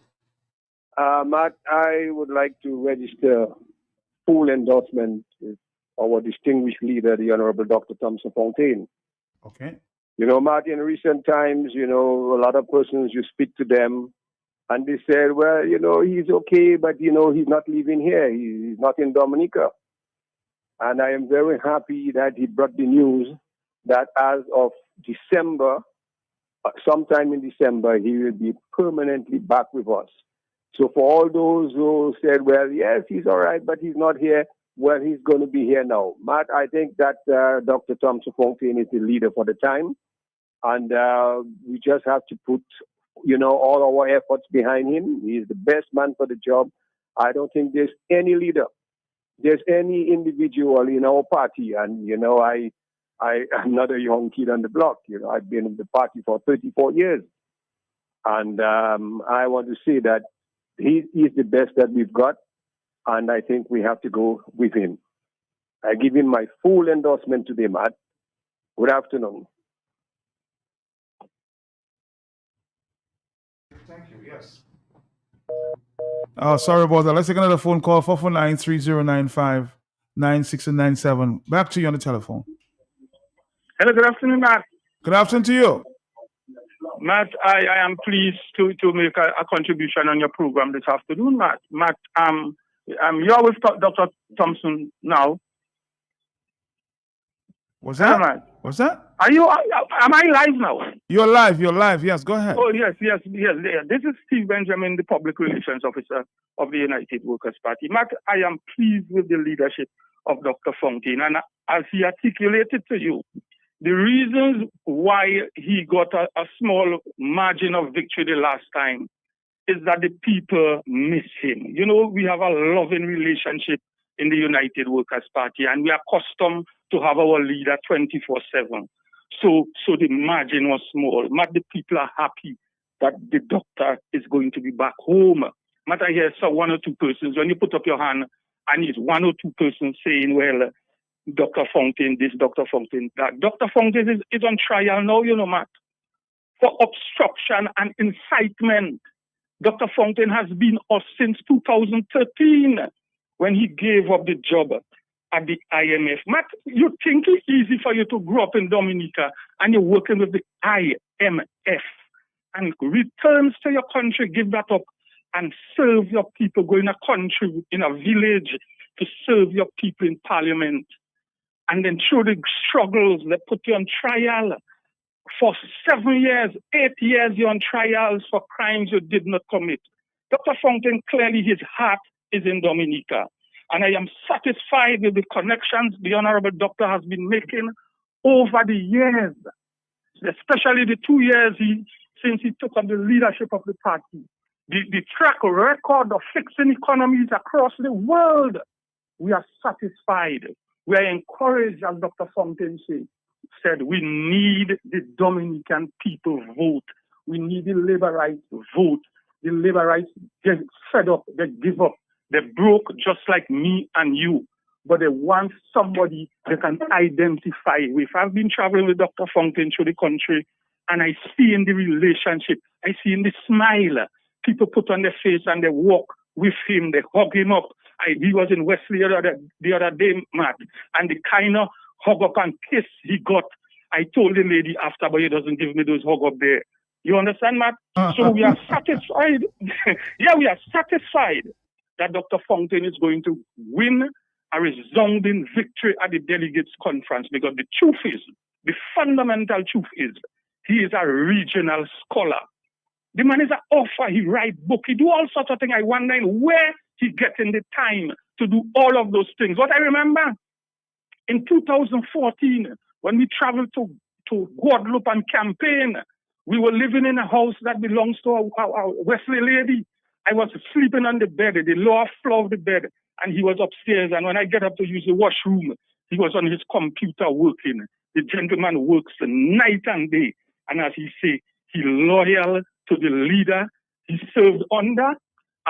Matt, I would like to register full endorsement with our distinguished leader, the Honorable Dr. Thompson Fontaine. Okay. You know, Matt, in recent times, you know, a lot of persons, you speak to them, and they said, well, you know, he's okay, but, you know, he's not living here. He's not in Dominica. And I am very happy that he brought the news that as of December, sometime in December, he will be permanently back with us. So for all those who said, well, yes, he's all right, but he's not here, well, he's going to be here now. Matt, I think that Dr. Thompson Fontaine is the leader for the time. And we just have to put, you know, all our efforts behind him. He's the best man for the job. I don't think there's any leader, there's any individual in our party. And, you know, I'm not a young kid on the block. You know, I've been in the party for 34 years. And I want to say that he is the best that we've got. And I think we have to go with him. I give him my full endorsement today, Matt. Good afternoon. Thank you. Yes. Oh, sorry about that. Let's take another phone call. 449-3095-9697. Back to you on the telephone. Hello, good afternoon, Matt. Good afternoon to you. Matt, I am pleased to make a contribution on your program this afternoon, Matt. Matt, you're with Dr. Thompson now. What's that? Hello, Matt. What's that? Am I live now? You're live. Yes, go ahead. Oh, yes. This is Steve Benjamin, the Public Relations Officer of the United Workers' Party. Matt, I am pleased with the leadership of Dr. Fontaine. And as he articulated to you, the reasons why he got a small margin of victory the last time is that the people miss him. You know, we have a loving relationship in the United Workers' Party, and we are accustomed to have our leader 24/7. So the margin was small. But the people are happy that the doctor is going to be back home. But I hear one or two persons, when you put up your hand, and it's one or two persons saying, well, Dr. Fontaine this, Dr. Fontaine that. Dr. Fontaine is on trial now, you know, Matt, for obstruction and incitement. Dr. Fontaine has been us since 2013 when he gave up the job at the IMF. Matt, you think it's easy for you to grow up in Dominica and you're working with the IMF and returns to your country, give that up and serve your people, go in a country, in a village to serve your people in parliament. And then through the struggles, they put you on trial. For 7 years, 8 years, you're on trials for crimes you did not commit. Dr. Fontaine, clearly his heart is in Dominica. And I am satisfied with the connections the Honorable Doctor has been making over the years, especially the 2 years since he took up the leadership of the party. The track record of fixing economies across the world, we are satisfied. We are encouraged, as Dr. Fontaine said, we need the Dominican people vote. We need the labor rights vote. The labor rights get fed up, they give up. They broke just like me and you, but they want somebody they can identify with. I've been traveling with Dr. Fontaine through the country, and I see in the relationship, I see in the smile people put on their face and they walk with him, they hug him up. He was in Wesley the other day, Matt, and the kind of hug up and kiss he got, I told the lady after, but he doesn't give me those hug up there. You understand, Matt? So we are satisfied. Yeah, we are satisfied that Dr. Fontaine is going to win a resounding victory at the delegates conference, because the truth is, the fundamental truth is, he is a regional scholar. The man is an author, he writes books, he do all sorts of things. I wonder where he gets in the time to do all of those things. What I remember, in 2014, when we traveled to Guadeloupe and campaign, we were living in a house that belongs to a Wesley lady. I was sleeping on the bed, the lower floor of the bed, and he was upstairs. And when I get up to use the washroom, he was on his computer working. The gentleman works night and day. And as he say, he loyal to the leader he served under,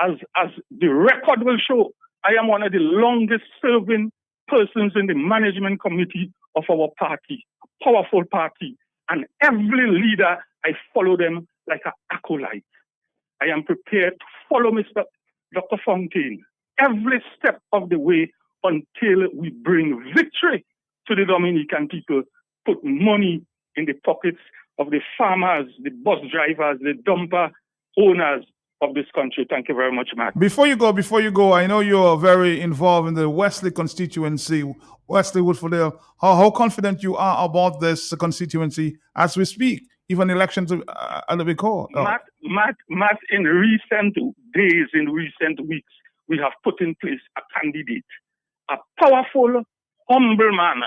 as the record will show, I am one of the longest serving persons in the management committee of our party, a powerful party. And every leader, I follow them like an acolyte. I am prepared to follow Mr. Dr. Fontaine every step of the way until we bring victory to the Dominican people, put money in the pockets of the farmers, the bus drivers, the dumper owners of this country. Thank you very much, Matt. Before you go, I know you're very involved in the Wesley constituency, Wesley Woodfordale. How confident you are about this constituency as we speak? Even elections are to be called. Matt, in recent days, in recent weeks, we have put in place a candidate, a powerful, humble man.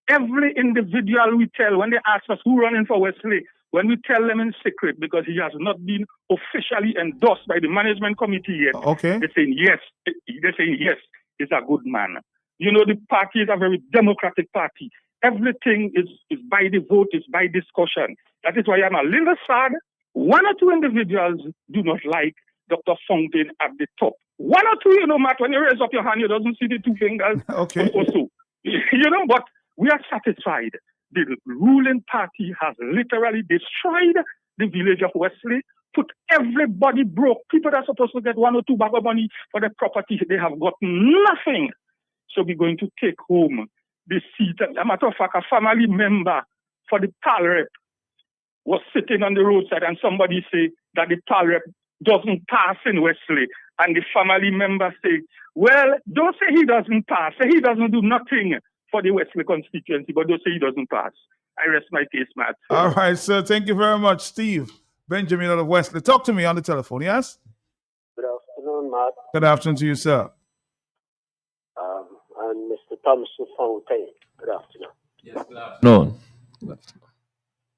Every individual we tell, when they ask us who running for Wesley, when we tell them in secret, because he has not been officially endorsed by the management committee yet, they're saying yes. They're saying yes, he's a good man. You know, the party is a very democratic party. Everything is by the vote, is by discussion. That is why I'm a little sad. One or two individuals do not like Dr. Fontaine at the top. One or two, you know, Matt, when you raise up your hand, you doesn't see the two fingers. Also, you know, but we are satisfied. The ruling party has literally destroyed the village of Wesley, put everybody broke. People that are supposed to get 1 or 2 bag of money for their property, they have got nothing. So we're going to take home the seat. As a matter of fact, a family member for the PAL rep was sitting on the roadside and somebody say that the PAL rep doesn't pass in Wesley. And the family member say, well, don't say he doesn't pass. Say he doesn't do nothing for the Wesley constituency, but don't say he doesn't pass. I rest my case, Matt. All right, sir. Thank you very much, Steve Benjamin out of Wesley. Talk to me on the telephone, yes? Good afternoon, Matt. Good afternoon to you, sir. And Mr. Thompson Fontaine. Good afternoon. Yes, good afternoon. Good afternoon.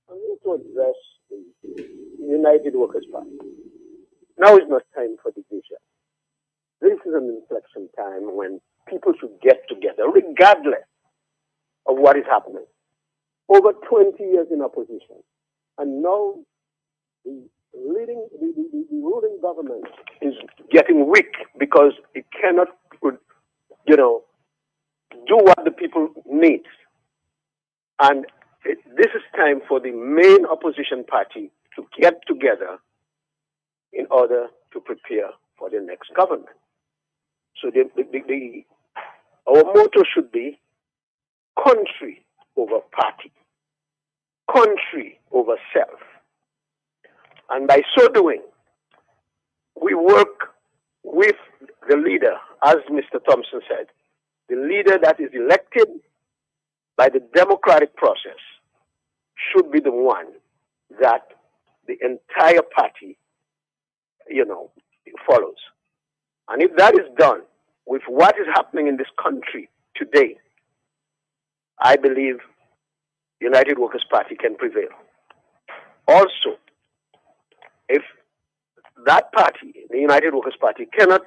I'm going to address the United Workers' Party. Now is not time for division. This is an inflection time when people should get together, regardless of what is happening. Over 20 years in opposition, and now the ruling government is getting weak because it cannot, do what the people need. And this is time for the main opposition party to get together in order to prepare for the next government. So our motto should be country over party, country over self. And by so doing, we work with the leader, as Mr. Thompson said, the leader that is elected by the democratic process should be the one that the entire party, follows. And if that is done with what is happening in this country today, I believe United Workers' Party can prevail. Also, if that party, the United Workers' Party, cannot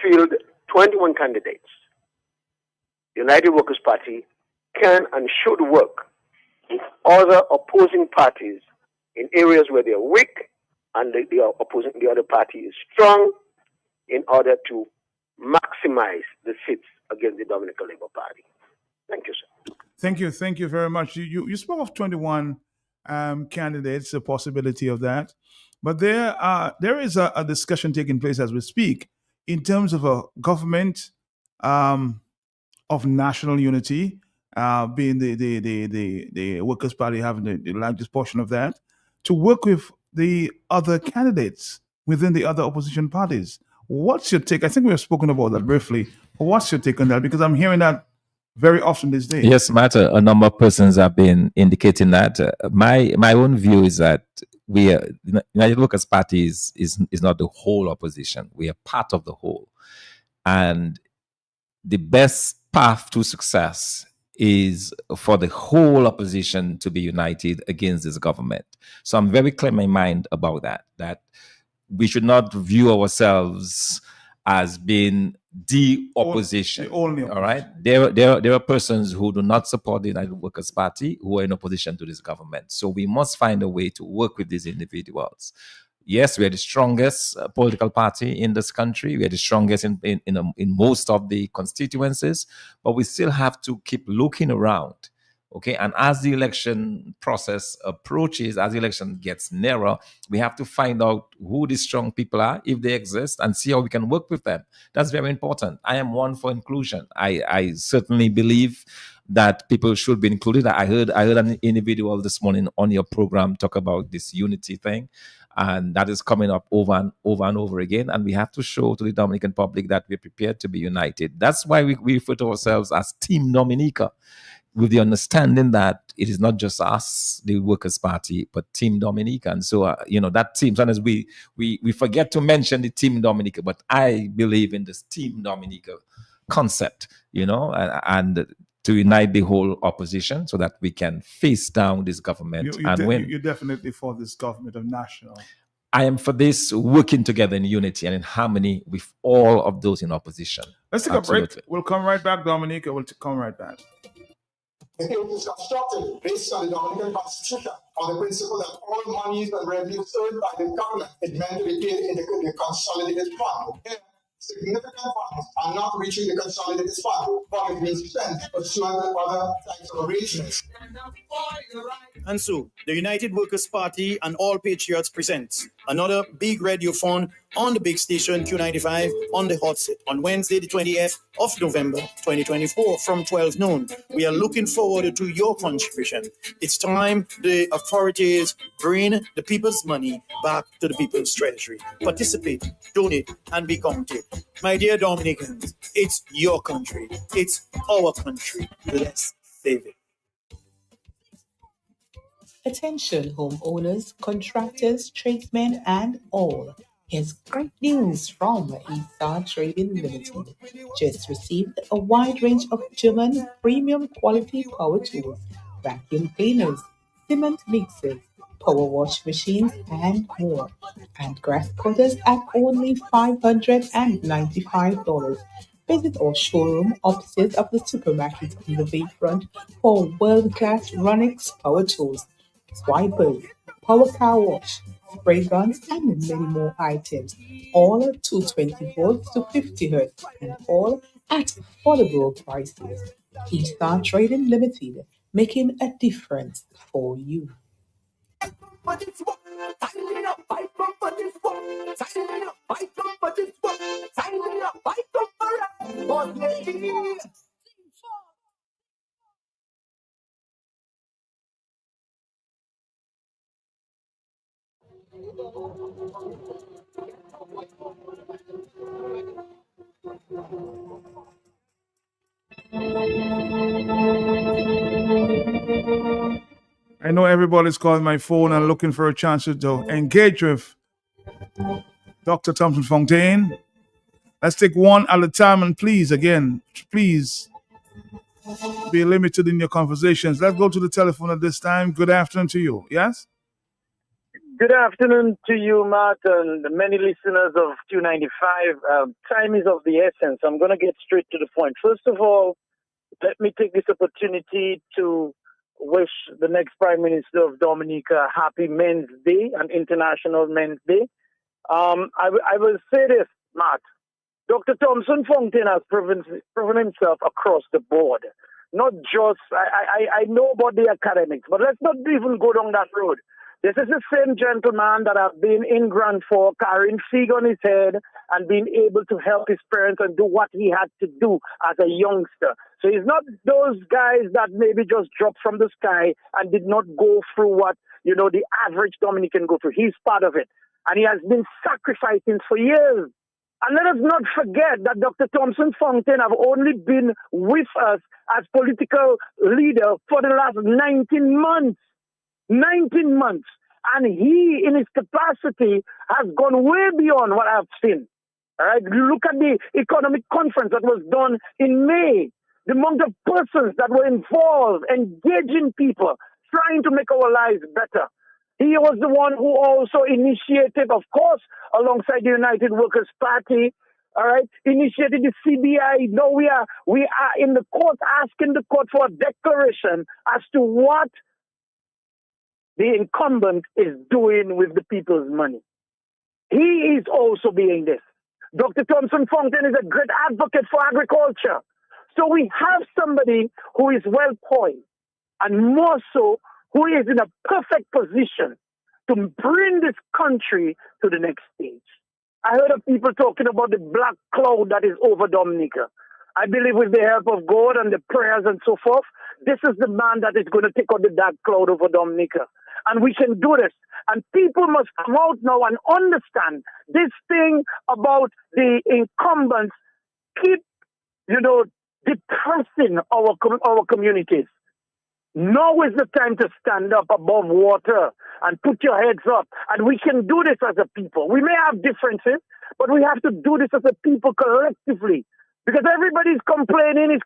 field 21 candidates, United Workers' Party can and should work with other opposing parties in areas where they are weak and the other party is strong, in order to maximize the seats against the Dominica Labour Party. Thank you, sir. Thank you very much. You spoke of 21 candidates, the possibility of that, but there is a discussion taking place as we speak in terms of a government of national unity, being the Workers' Party having the largest portion of that, to work with the other candidates within the other opposition parties. What's your take? I think we have spoken about that briefly. But what's your take on that? Because I'm hearing that very often these days. Yes, Matt, a number of persons have been indicating that. My own view is that United Workers' Party is not the whole opposition. We are part of the whole. And the best path to success is for the whole opposition to be united against this government. So I'm very clear in my mind about that we should not view ourselves as being the opposition. The only opposition. All right. There are persons who do not support the United Workers' Party who are in opposition to this government. So we must find a way to work with these individuals. Yes, we are the strongest political party in this country. We are the strongest in most of the constituencies, but we still have to keep looking around. Okay, and as the election process approaches, as the election gets nearer, we have to find out who the strong people are, if they exist, and see how we can work with them. That's very important. I am one for inclusion. I certainly believe that people should be included. I heard an individual this morning on your program talk about this unity thing, and that is coming up over and over again. And we have to show to the Dominican public that we're prepared to be united. That's why we refer to ourselves as Team Dominica, with the understanding that it is not just us, the Workers' Party, but Team Dominica. And so, that team, sometimes we forget to mention the Team Dominica, but I believe in this Team Dominica concept, and to unite the whole opposition so that we can face down this government and win. You're definitely for this government of national. I am for this working together in unity and in harmony with all of those in opposition. Let's take a break. We'll come right back, Dominica. We'll come right back. It is constructed based on the Dominican Constitution on the principle that all monies and revenues earned by the government is meant to be paid in the consolidated fund. Significant funds are not reaching the consolidated fund, but it being spent pursuant to other types of arrangements. And so, the United Workers' Party and All Patriots presents another big radio phone on the big station Q95 on the hot set on Wednesday, the 20th of November, 2024 from 12 noon. We are looking forward to your contribution. It's time the authorities bring the people's money back to the people's treasury. Participate, donate, and be counted. My dear Dominicans, it's your country. It's our country. Let's save it. Attention homeowners, contractors, tradesmen, and all. Here's great news from Eaststar Trading Limited. Just received a wide range of German premium quality power tools, vacuum cleaners, cement mixers, power wash machines, and more. And grass cutters at only $595. Visit our showroom upstairs of the supermarket on the bayfront for world-class Ronix power tools, swipers, power car wash, spray guns, and many more items, all at 220 volts to 50 hertz, and all at affordable prices. Eaststar Trading Limited, making a difference for you. I know everybody's calling my phone and looking for a chance to engage with Dr. Thompson Fontaine. Let's take one at a time, and please be limited in your conversations. Let's go to the telephone at this time. Good afternoon to you. Yes? Good afternoon to you, Matt, and the many listeners of Q95. Time is of the essence. I'm going to get straight to the point. First of all, let me take this opportunity to wish the next Prime Minister of Dominica a happy Men's Day, an International Men's Day. I will say this, Matt. Dr. Thompson Fontaine has proven himself across the board. Not just, I know about the academics, but let's not even go down that road. This is the same gentleman that have been in Grand Fork, carrying fig on his head and being able to help his parents and do what he had to do as a youngster. So he's not those guys that maybe just dropped from the sky and did not go through what, the average Dominican go through. He's part of it. And he has been sacrificing for years. And let us not forget that Dr. Thompson Fontaine have only been with us as political leader for the last 19 months. 19 months. And he, in his capacity, has gone way beyond what I've seen. All right? Look at the economic conference that was done in May. The amount of persons that were involved, engaging people, trying to make our lives better. He was the one who also initiated, of course, alongside the United Workers' Party, all right, initiated the CBI. Now we are in the court, asking the court for a declaration as to what the incumbent is doing with the people's money. He is also being this. Dr. Thompson Fountain is a great advocate for agriculture. So we have somebody who is well poised, and more so, who is in a perfect position to bring this country to the next stage. I heard of people talking about the black cloud that is over Dominica. I believe with the help of God and the prayers and so forth, this is the man that is going to take out the dark cloud over Dominica. And we can do this. And people must come out now and understand this thing about the incumbents keep, depressing our communities. Now is the time to stand up above water and put your heads up. And we can do this as a people. We may have differences, but we have to do this as a people collectively. Because everybody's complaining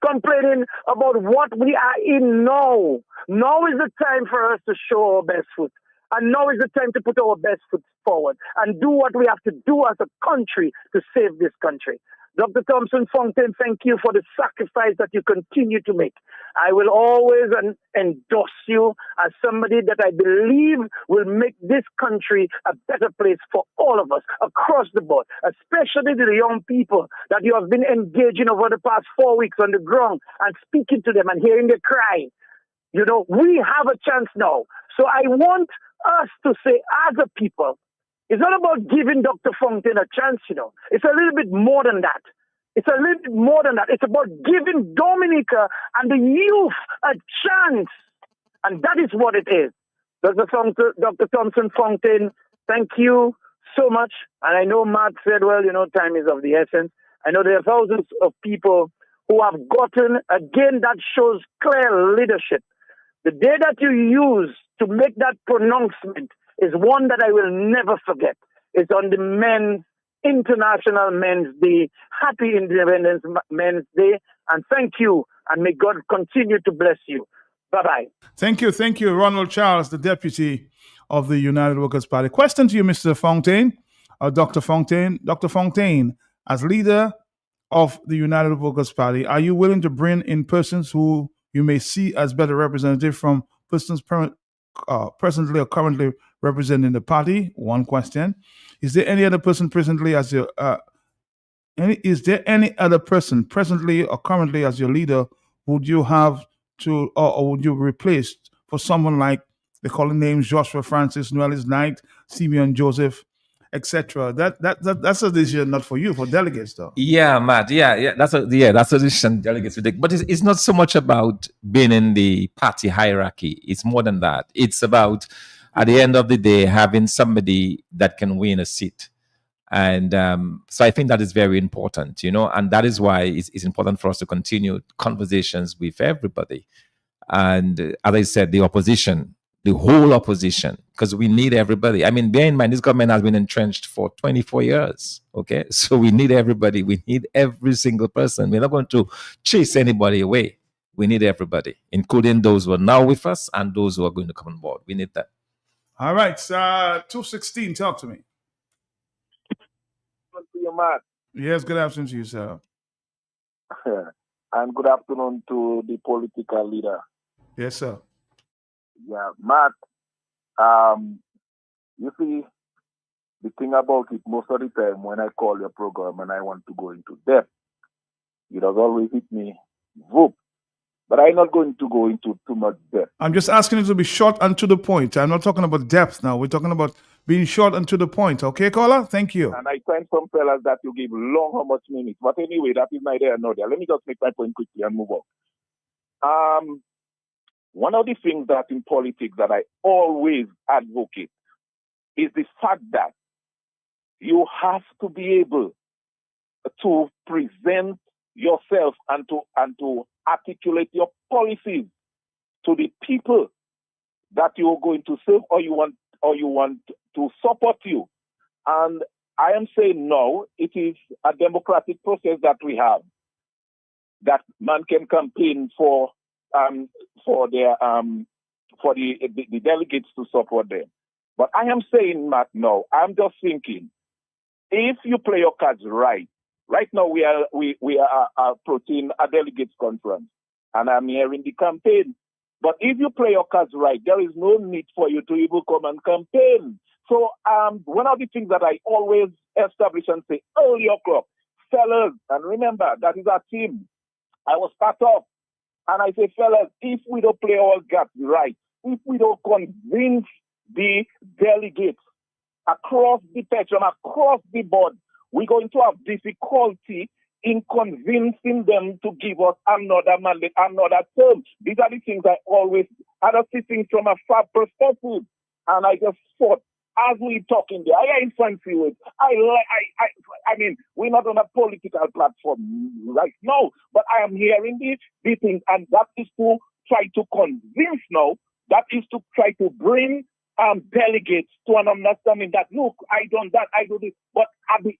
about what we are in now. Now is the time for us to show our best foot. And now is the time to put our best foot forward and do what we have to do as a country to save this country. Dr. Thompson Fountain, thank you for the sacrifice that you continue to make. I will always endorse you as somebody that I believe will make this country a better place for all of us across the board, especially the young people that you have been engaging over the past 4 weeks on the ground and speaking to them and hearing their cry. We have a chance now. So I want us to say as a people, it's not about giving Dr. Fountain a chance, It's a little bit more than that. It's about giving Dominica and the youth a chance. And that is what it is. Dr. Thompson Fountain, thank you so much. And I know Matt said, time is of the essence. I know there are thousands of people who have gotten, again, that shows clear leadership. The day that you use to make that pronouncement is one that I will never forget. It's on the International Men's Day. Happy Independence Men's Day. And thank you. And may God continue to bless you. Bye-bye. Thank you, Ronald Charles, the deputy of the United Workers' Party. Question to you, Mr. Fountain, Dr. Fountain. Dr. Fountain, as leader of the United Workers' Party, are you willing to bring in persons who you may see as better representative from persons presently or currently representing the party? One question. Is there any other person presently as your is there any other person presently or currently as your leader would you have to or would you replace for someone like they call the names Joshua Francis, Noelis Knight, Simeon Joseph, etc.? That's a decision not for you, for delegates though. Yeah, Matt. Yeah. That's a decision delegates will take. But it's not so much about being in the party hierarchy. It's more than that. It's about at the end of the day having somebody that can win a seat. And so I think that is very important, and that is why it's important for us to continue conversations with everybody. And as I said, the opposition, the whole opposition, because we need everybody. I mean, bear in mind, this government has been entrenched for 24 years, okay? So we need everybody. We need every single person. We're not going to chase anybody away. We need everybody, including those who are now with us and those who are going to come on board. We need that. All right, 216, talk to me. To you, Matt. Yes, good afternoon to you, sir. And good afternoon to the political leader. Yes, sir. Yeah, Matt, you see, the thing about it, most of the time when I call your program and I want to go into depth, it does always hit me, whoop. But I'm not going to go into too much depth. I'm just asking you to be short and to the point. I'm not talking about depth now. We're talking about being short and to the point. Okay, caller? Thank you. And I find some fellas that you give long how much minutes. But anyway, that is neither here nor there. Let me just make my point quickly and move on. One of the things that in politics that I always advocate is the fact that you have to be able to present yourself and to articulate your policies to the people that you're going to serve or you want to support you. And I am saying no, it is a democratic process that we have, that man can campaign for the delegates to support them. But I am saying, Matt, no. I'm just thinking, if you play your cards right now we are approaching a delegates conference, and I'm hearing the campaign. But if you play your cards right, there is no need for you to even come and campaign So one of the things that I always establish and say early o'clock, fellas, and remember that is our team. I was part of, and I say, fellas, if we don't play our gaps right, if we don't convince the delegates across the spectrum, across the board, we're going to have difficulty in convincing them to give us another mandate, another term. These are the things I always, other things from a far perspective. And I just thought, as we talking there, I ain't fancy with. I mean, we're not on a political platform right now, but I am hearing these things, and that is to try to convince now. That is to try to bring delegates to an understanding that look, I done that, I do this, but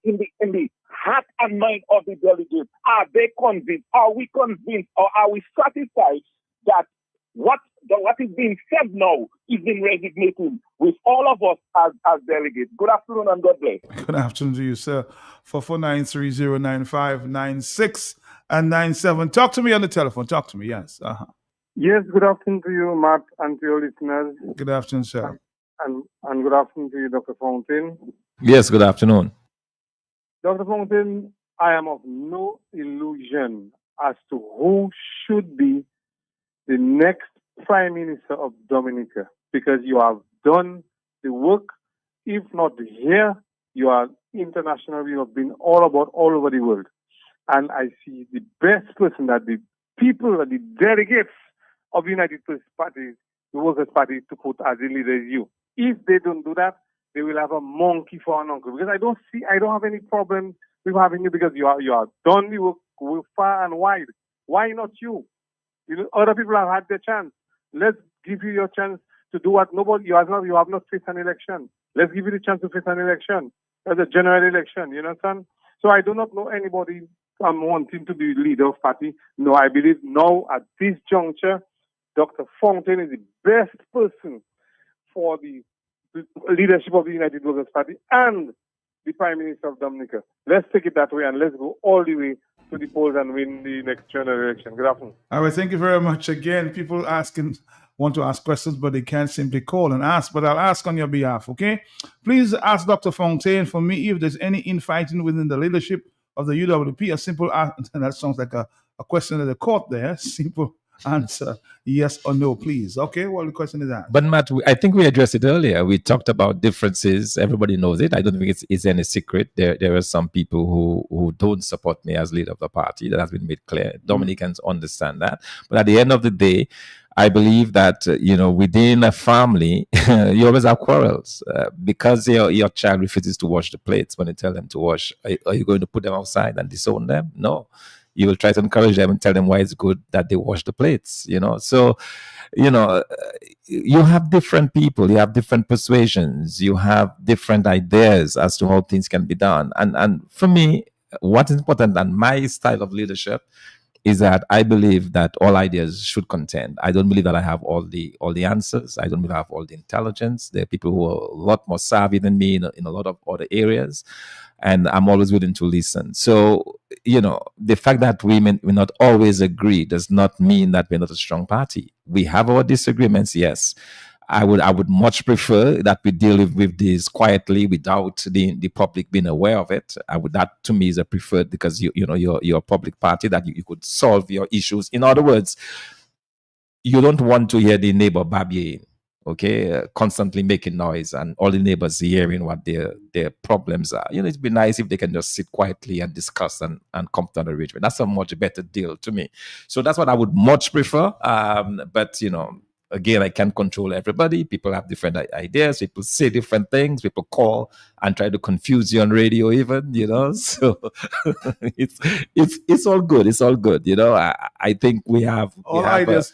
in the heart and mind of the delegates, are they convinced? Are we convinced, or are we satisfied that what is being said now is being resonating with all of us as delegates? Good afternoon and God bless. Good afternoon to you, sir. 449309596 and 97. Talk to me on the telephone. Talk to me, yes. Yes, good afternoon to you, Matt, and to your listeners. Good afternoon, sir. And good afternoon to you, Dr. Fountain. Yes, good afternoon. Dr. Fountain, I am of no illusion as to who should be the next Prime Minister of Dominica, because you have done the work. If not here, you are international. You have been all over the world. And I see the best person that the people, the delegates of the United Party, the Workers' Party, to put as a leader is you. If they don't do that, they will have a monkey for an uncle. Because I don't have any problem with having you, because you are done the work far and wide. Why not you? Other people have had their chance. Let's give you your chance to do what you have not faced an election. Let's give you the chance to face an election. As a general election, you understand? So I do not know anybody wanting to be leader of party. No, I believe now at this juncture, Dr. Fountain is the best person for the leadership of the United Workers' Party and the Prime Minister of Dominica. Let's take it that way, and let's go all the way to the polls and win the next general election. Good afternoon. All right, thank you very much. Again, people want to ask questions, but they can't simply call and ask, but I'll ask on your behalf, okay? Please ask Dr. Fontaine for me if there's any infighting within the leadership of the UWP. A simple answer, that sounds like a question of the court there. Simple answer, yes or no, please. Okay, well, the question is that. But Matt, I think we addressed it earlier. We talked about differences. Everybody knows it. I don't think it's any secret. There are some people who don't support me as leader of the party. That has been made clear. Dominicans understand that. But at the end of the day, I believe that, within a family, you always have quarrels because your child refuses to wash the plates when you tell them to wash. Are you going to put them outside and disown them? No. You will try to encourage them and tell them why it's good that they wash the plates, So, you have different people, you have different persuasions, you have different ideas as to how things can be done. And for me, what is important than my style of leadership is that I believe that all ideas should contend. I don't believe that I have all the answers. I don't believe I have all the intelligence. There are people who are a lot more savvy than me in a lot of other areas. And I'm always willing to listen. So, the fact that we may not always agree does not mean that we're not a strong party. We have our disagreements, yes. I would much prefer that we deal with this quietly without the public being aware of it. That to me is a preferred, because you're a public party that you could solve your issues. In other words, you don't want to hear the neighbor babying, okay, constantly making noise and all the neighbors hearing what their problems are. It'd be nice if they can just sit quietly and discuss and come to an arrangement. That's a much better deal to me. So that's what I would much prefer. But again, I can't control everybody. People have different ideas. People say different things. People call and try to confuse you on radio, even. So it's all good. It's all good. I think we have all ideas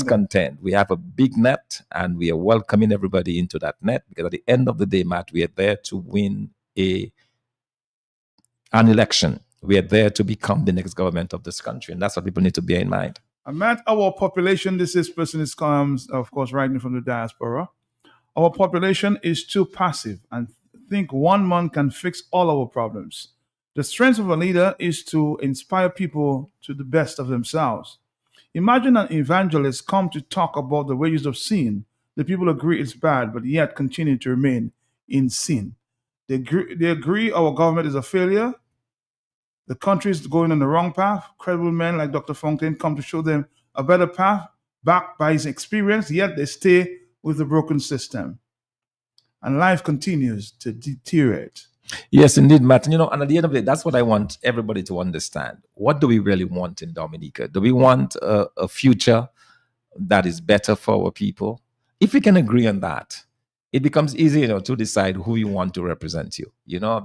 content. We have a big net, and we are welcoming everybody into that net, because at the end of the day, Matt, we are there to win an election. We are there to become the next government of this country, and that's what people need to bear in mind. Matt, our population, comes, of course, writing from the diaspora. Our population is too passive and think one man can fix all our problems. The strength of a leader is to inspire people to the best of themselves. Imagine an evangelist come to talk about the wages of sin. The people agree it's bad, but yet continue to remain in sin. They agree our government is a failure. The country is going on the wrong path. Credible men like Dr. Fontaine come to show them a better path, backed by his experience, yet they stay with the broken system. And life continues to deteriorate. Yes, indeed, Martin. And at the end of the day, that's what I want everybody to understand. What do we really want in Dominica? Do we want a future that is better for our people? If we can agree on that, it becomes easy, to decide who you want to represent you,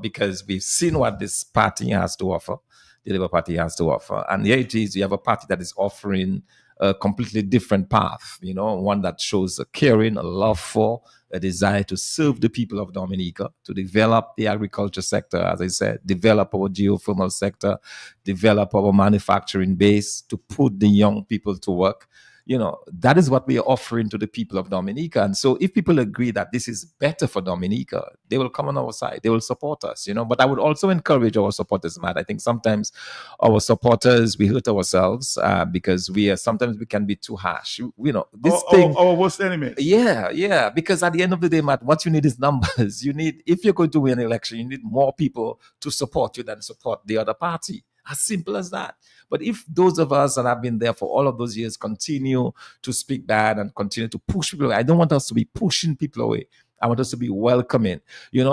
because we've seen what this party has to offer, the Labour Party has to offer. And here it is, you have a party that is offering a completely different path, one that shows a caring, a love for, a desire to serve the people of Dominica, to develop the agriculture sector, as I said, develop our geothermal sector, develop our manufacturing base, to put the young people to work. That is what we are offering to the people of Dominica. And so if people agree that this is better for Dominica, they will come on our side. They will support us, But I would also encourage our supporters, Matt. I think sometimes our supporters, we hurt ourselves because sometimes we can be too harsh. Our worst enemy. Yeah. Because at the end of the day, Matt, what you need is numbers. If you're going to win an election, you need more people to support you than support the other party. As simple as that. But if those of us that have been there for all of those years continue to speak bad and continue to push people away, I don't want us to be pushing people away. I want us to be welcoming.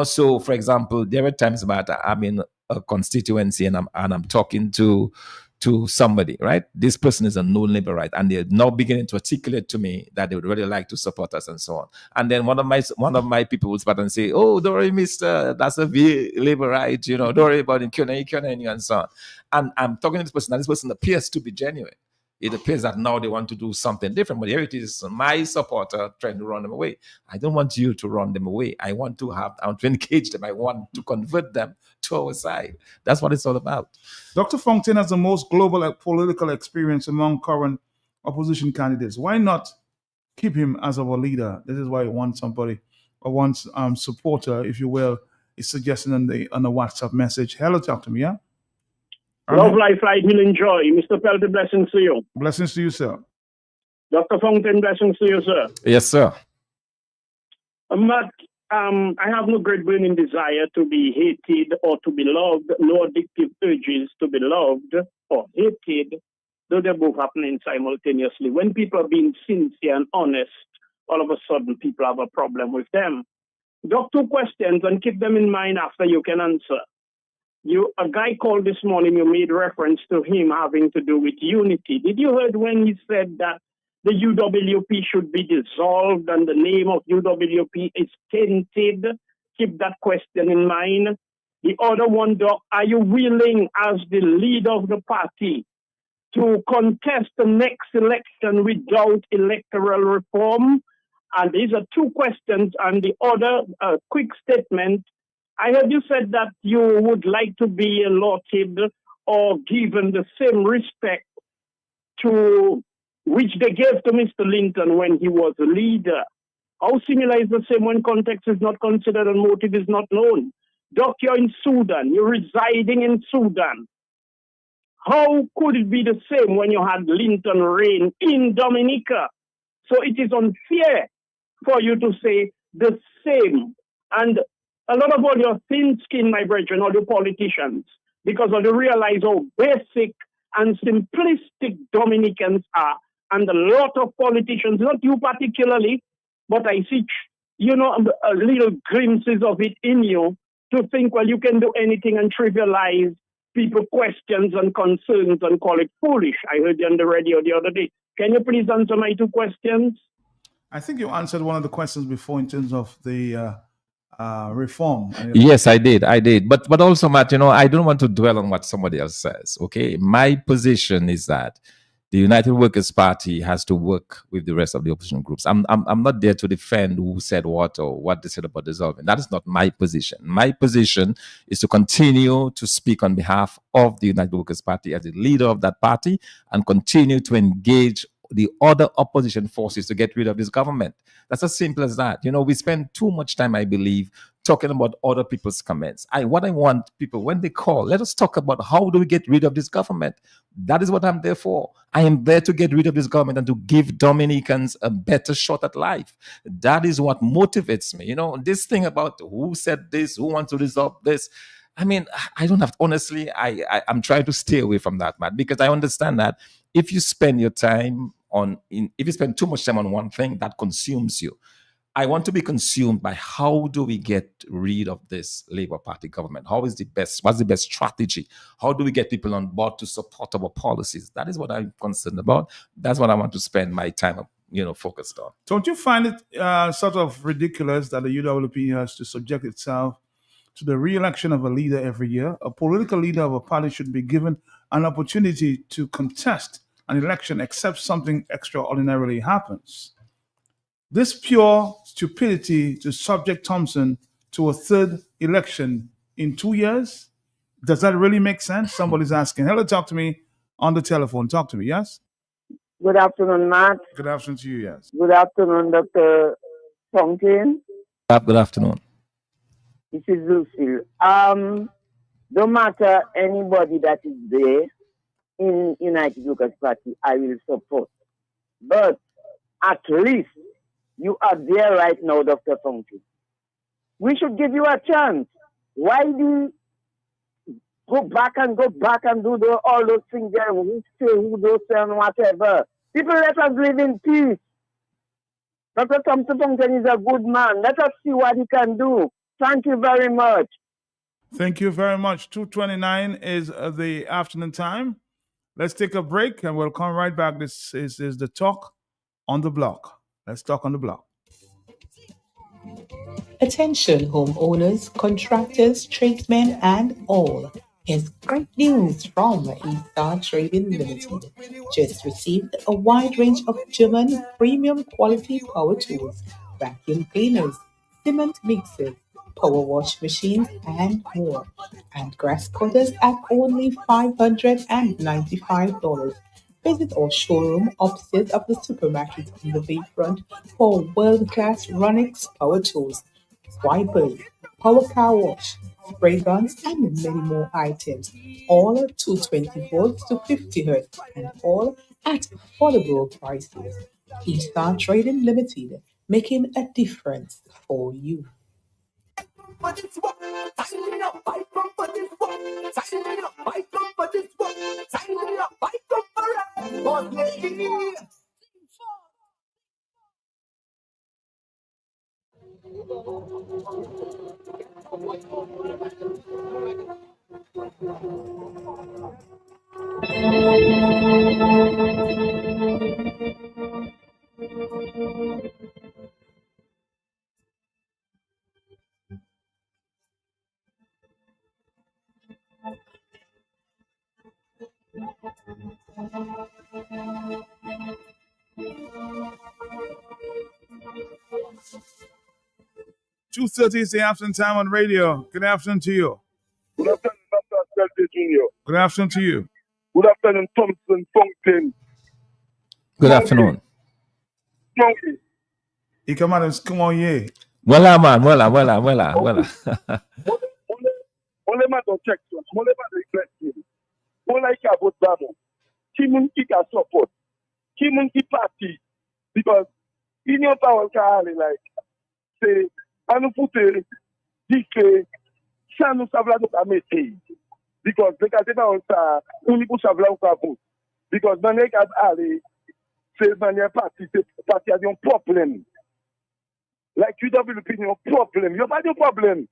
So for example, there are times that I'm in a constituency and I'm talking to somebody, right? This person is a known Labourite, and they're now beginning to articulate to me that they would really like to support us and so on. And then one of my people will start and say, "Oh, don't worry, Mister, that's a Labourite, don't worry about him, and so on." And I'm talking to this person, and this person appears to be genuine. It appears that now they want to do something different, but here it is, my supporter trying to run them away. I don't want you to run them away. I want to engage them. I want to convert them to our side. That's what it's all about. Dr. Fontaine has the most global political experience among current opposition candidates. Why not keep him as our leader? This is why I want somebody, or one supporter, if you will, is suggesting on the WhatsApp message. Hello, talk to me, yeah? Love, life, light, healing, joy. Mr. Pelty, blessings to you. Blessings to you, sir. Dr. Fontaine, blessings to you, sir. Yes, sir. Matt, I have no great burning desire to be hated or to be loved, no addictive urges to be loved or hated, though they're both happening simultaneously. When people are being sincere and honest, all of a sudden people have a problem with them. Doc, 2 questions and keep them in mind after you can answer. A guy called this morning, you made reference to him having to do with unity. Did you heard when he said that the UWP should be dissolved and the name of UWP is tainted? Keep that question in mind. The other one, Doc, are you willing as the leader of the party to contest the next election without electoral reform? And these are 2 questions. And the other quick statement, I heard you said that you would like to be allotted or given the same respect to which they gave to Mr. Linton when he was a leader. How similar is the same when context is not considered and motive is not known? Doc, you're in Sudan. You're residing in Sudan. How could it be the same when you had Linton reign in Dominica? So it is unfair for you to say the same. And a lot of all your thin skin, my brethren, all the politicians, because of the realize how basic and simplistic Dominicans are. And a lot of politicians, not you particularly, but I see, little glimpses of it in you to think, well, you can do anything and trivialize people's questions and concerns and call it foolish. I heard you on the radio the other day. Can you please answer my 2 questions? I think you answered one of the questions before in terms of the reform. Yes, I did. But also, Matt, I don't want to dwell on what somebody else says. Okay, my position is that the United Workers' Party has to work with the rest of the opposition groups. I'm not there to defend who said what or what they said about dissolving. That is not my position. My position is to continue to speak on behalf of the United Workers' Party as the leader of that party and continue to engage the other opposition forces to get rid of this government. That's as simple as that. We spend too much time, I believe, talking about other people's comments. What I want people, when they call, let us talk about how do we get rid of this government. That is what I'm there for. I am there to get rid of this government and to give Dominicans a better shot at life. That is what motivates me. This thing about who said this, who wants to resolve this. I mean, I don't have, honestly, I'm trying to stay away from that, man, because I understand that if you spend your time if you spend too much time on one thing, that consumes you. I want to be consumed by how do we get rid of this Labour Party government? What's the best strategy? How do we get people on board to support our policies? That is what I'm concerned about. That's what I want to spend my time, focused on. Don't you find it sort of ridiculous that the UWP has to subject itself to the re-election of a leader every year? A political leader of a party should be given an opportunity to contest an election except something extraordinarily happens. This pure stupidity to subject Thompson to a third election in 2 years, does that really make sense? Somebody's asking. Hello, talk to me on the telephone. Talk to me, yes? Good afternoon, Matt. Good afternoon to you, yes. Good afternoon, Dr. Fountain. Good afternoon. This is Lucille. No matter anybody that is there in United Workers Party, I will support. But at least you are there right now, Dr. Fountain. We should give you a chance. Why do you go back and do all those things there? Who say, who don't say, and whatever. People, let us live in peace. Dr. Thompson Fountain is a good man. Let us see what he can do. Thank you very much. Thank you very much. 2:29 is the afternoon time. Let's take a break and we'll come right back. This is the Talk on the Block. Let's talk on the block. Attention homeowners, contractors, tradesmen, and all. Here's great news from Eaststar Trading Limited. Just received a wide range of German premium quality power tools, vacuum cleaners, cement mixers, power wash machines, and more. And grass cutters at only $595. Visit our showroom upstairs of the supermarket in the bayfront for world-class Ronix power tools, wipers, power car wash, spray guns, and many more items, all 220 volts to 50 hertz, and all at affordable prices. Eaststar Trading Limited, making a difference for you. Two 2:30 is the afternoon time on radio. Good afternoon to you. Good afternoon, Dr. Selby Jr. Good afternoon to you. Good afternoon, Thompson Fountain. Good afternoon. Monkey. He come out and come on, yeah. Voila, man. Voila. Only man don't check to us. Only man regret him. Only like about Bamo. Kimun Kika support. Kimun Ki party. Because in your power car, like, say, anu pute, dike, sanu savla do kamete. Because they can tell us, uniku savla ukabo. Because when they can ali, say, when your party has a problem. Like UWP, no problem. You have no problem.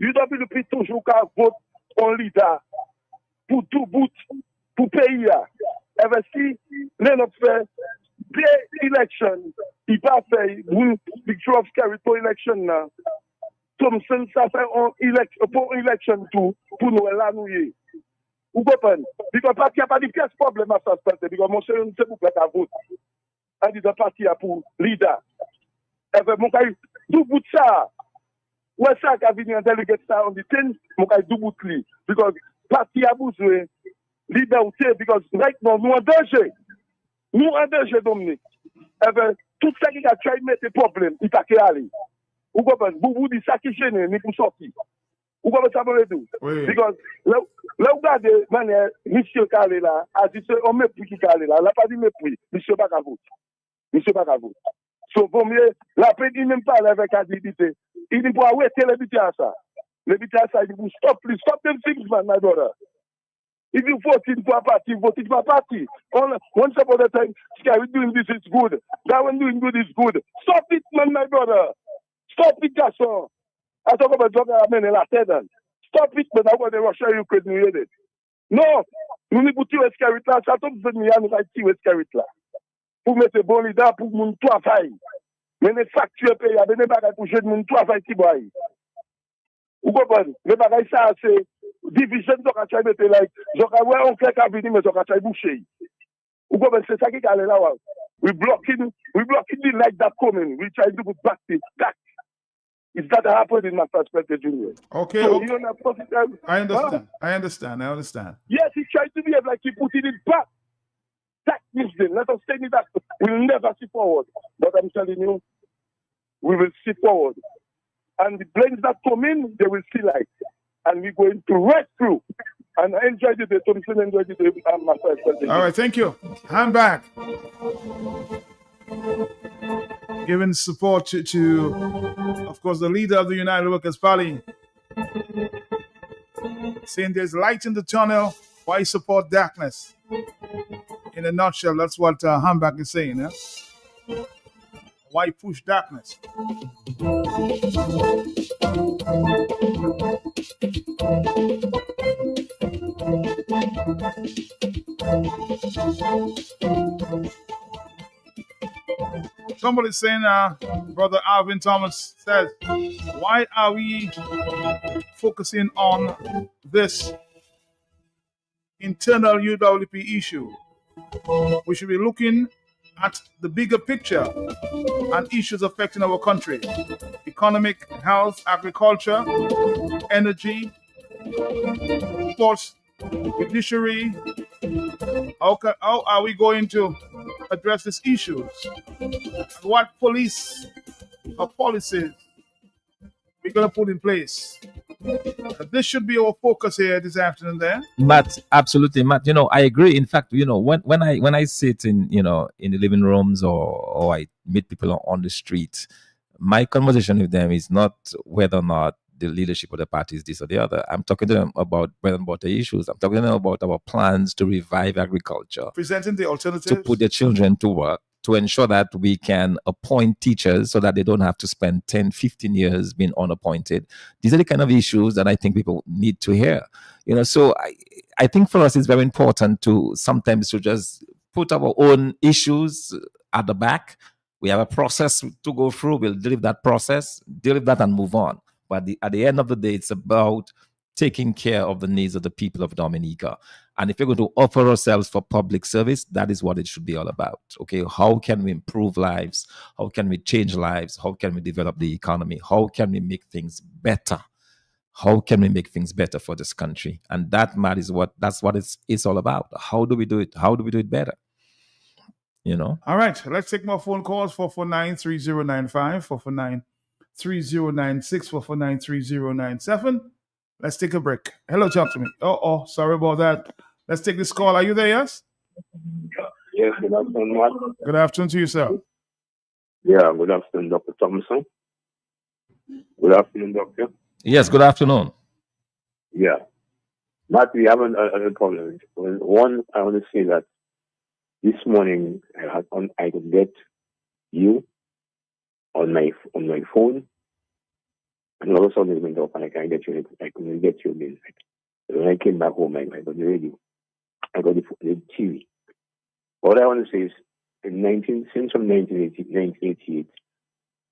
UWP toujours qu'à vote en leader pour tout bout, pour pays. Ever see, les autres fait des élections. Il pas fait une victoire of territory election. Thompson, ça fait pour élection tout, pour nous l'annouiller. Vous comprenez? Because parti a pas de pièce problème à ça, because mon cher, nous sommes prêts à voter. On dit de parti pour leader. Ever mon kay tout bout ça. Ouais ça qui a venu en délégué ça on dit mon kay tout bout li because parti a besoin liberté because right now nous en danger. Nous, en danger, Dominique. Eh bien, tout ça qui a tué, mettre des problèmes, il t'a qu'à aller. Vous comprenez? Vous dites ça qui gêne, ni pour sortir. Vous comprenez ça, mon tout? Oui. Because, là, vous regardez, monsieur Calé là, a dit, on mépris qui Calé là. Il n'a pas dit mépris. Monsieur Bagavout. Monsieur Bagavout. So, pour mieux, la paix, il même parle avec adibité. Il dit, pour arrêter les à ça. Les à ça, il dit, stop them things, man, my brother. If you vote for a party, vote for a party. Once upon a time, Sky doing this is good. That one doing good is good. Stop it, man, my brother. Stop it, garçon. I talk about drug men in la tête. Stop it, man. I want to Russia, Ukraine, you hear it. Non, nous n'y pouvons pas escarit là. Ça tombe de nous, nous allons tirer escarit là. Pour mettre bon leader, pour moun trois failles. Mais les factures payées, il y a des bagages pour jouer de moun trois failles qui boivent. Vous comprenez? Les bagages, ça, c'est division de la chaîne de like. Je crois on fait qu'à venir, mais je crois que bouché. Vous comprenez? C'est ça qui est allé là. We blocking the light that coming. We try to put back the back. It's that happened in my perspective, Junior. Okay. So, Okay. you know, I understand. I understand. Yes, he tried to behave like he put it in back. That means then. Let us take it back. We'll never see forward. But I'm telling you, we will see forward. And the planes that come in, they will see light. And we're going to rest through. And I enjoyed it. Thompson enjoyed it. My perspective. All right, thank you. Hand back. Giving support to, of course, the leader of the United Workers' Party, saying there's light in the tunnel. Why support darkness? In a nutshell, that's what Hambach is saying. Yeah? Why push darkness? Somebody's saying, Brother Alvin Thomas says, why are we focusing on this internal UWP issue? We should be looking at the bigger picture and issues affecting our country: economic, health, agriculture, energy, sports, judiciary. How are we going to address these issues? And what police or policies we're going to put in place? This should be our focus here this afternoon there. Matt, absolutely, Matt. I agree. In fact, when I sit in the living rooms or I meet people on the street, my conversation with them is not whether or not the leadership of the party is this or the other. I'm talking to them about bread and butter issues. I'm talking to them about our plans to revive agriculture, Presenting the alternatives. to put their children to work, to ensure that we can appoint teachers so that they don't have to spend 10, 15 years being unappointed. These are the kind of issues that I think people need to hear. So I think for us it's very important to sometimes to just put our own issues at the back. We have a process to go through. We'll deal with that process, deal with that and move on. But at the end of the day, it's about taking care of the needs of the people of Dominica. And if you're going to offer ourselves for public service, that is what it should be all about. Okay, how can we improve lives? How can we change lives? How can we develop the economy? How can we make things better? How can we make things better for this country? And that's what it's all about. How do we do it? How do we do it better? All right, let's take more phone calls. 449-3095, 449-3096, 449-3097. Let's take a break. Hello, talk to me. Oh, sorry about that. Let's take this call. Are you there, yes? Yes, good afternoon, Matt. Good afternoon to you, sir. Yeah, good afternoon, Dr. Thompson. Good afternoon, Doctor. Yes, good afternoon. Yeah. Matt, we have a problem. One, I want to say that this morning I could get you on my phone, and all of a sudden it went off, and I couldn't get you again. So when I came back home, I got the radio, I got the TV. All I want to say is, since from 1988,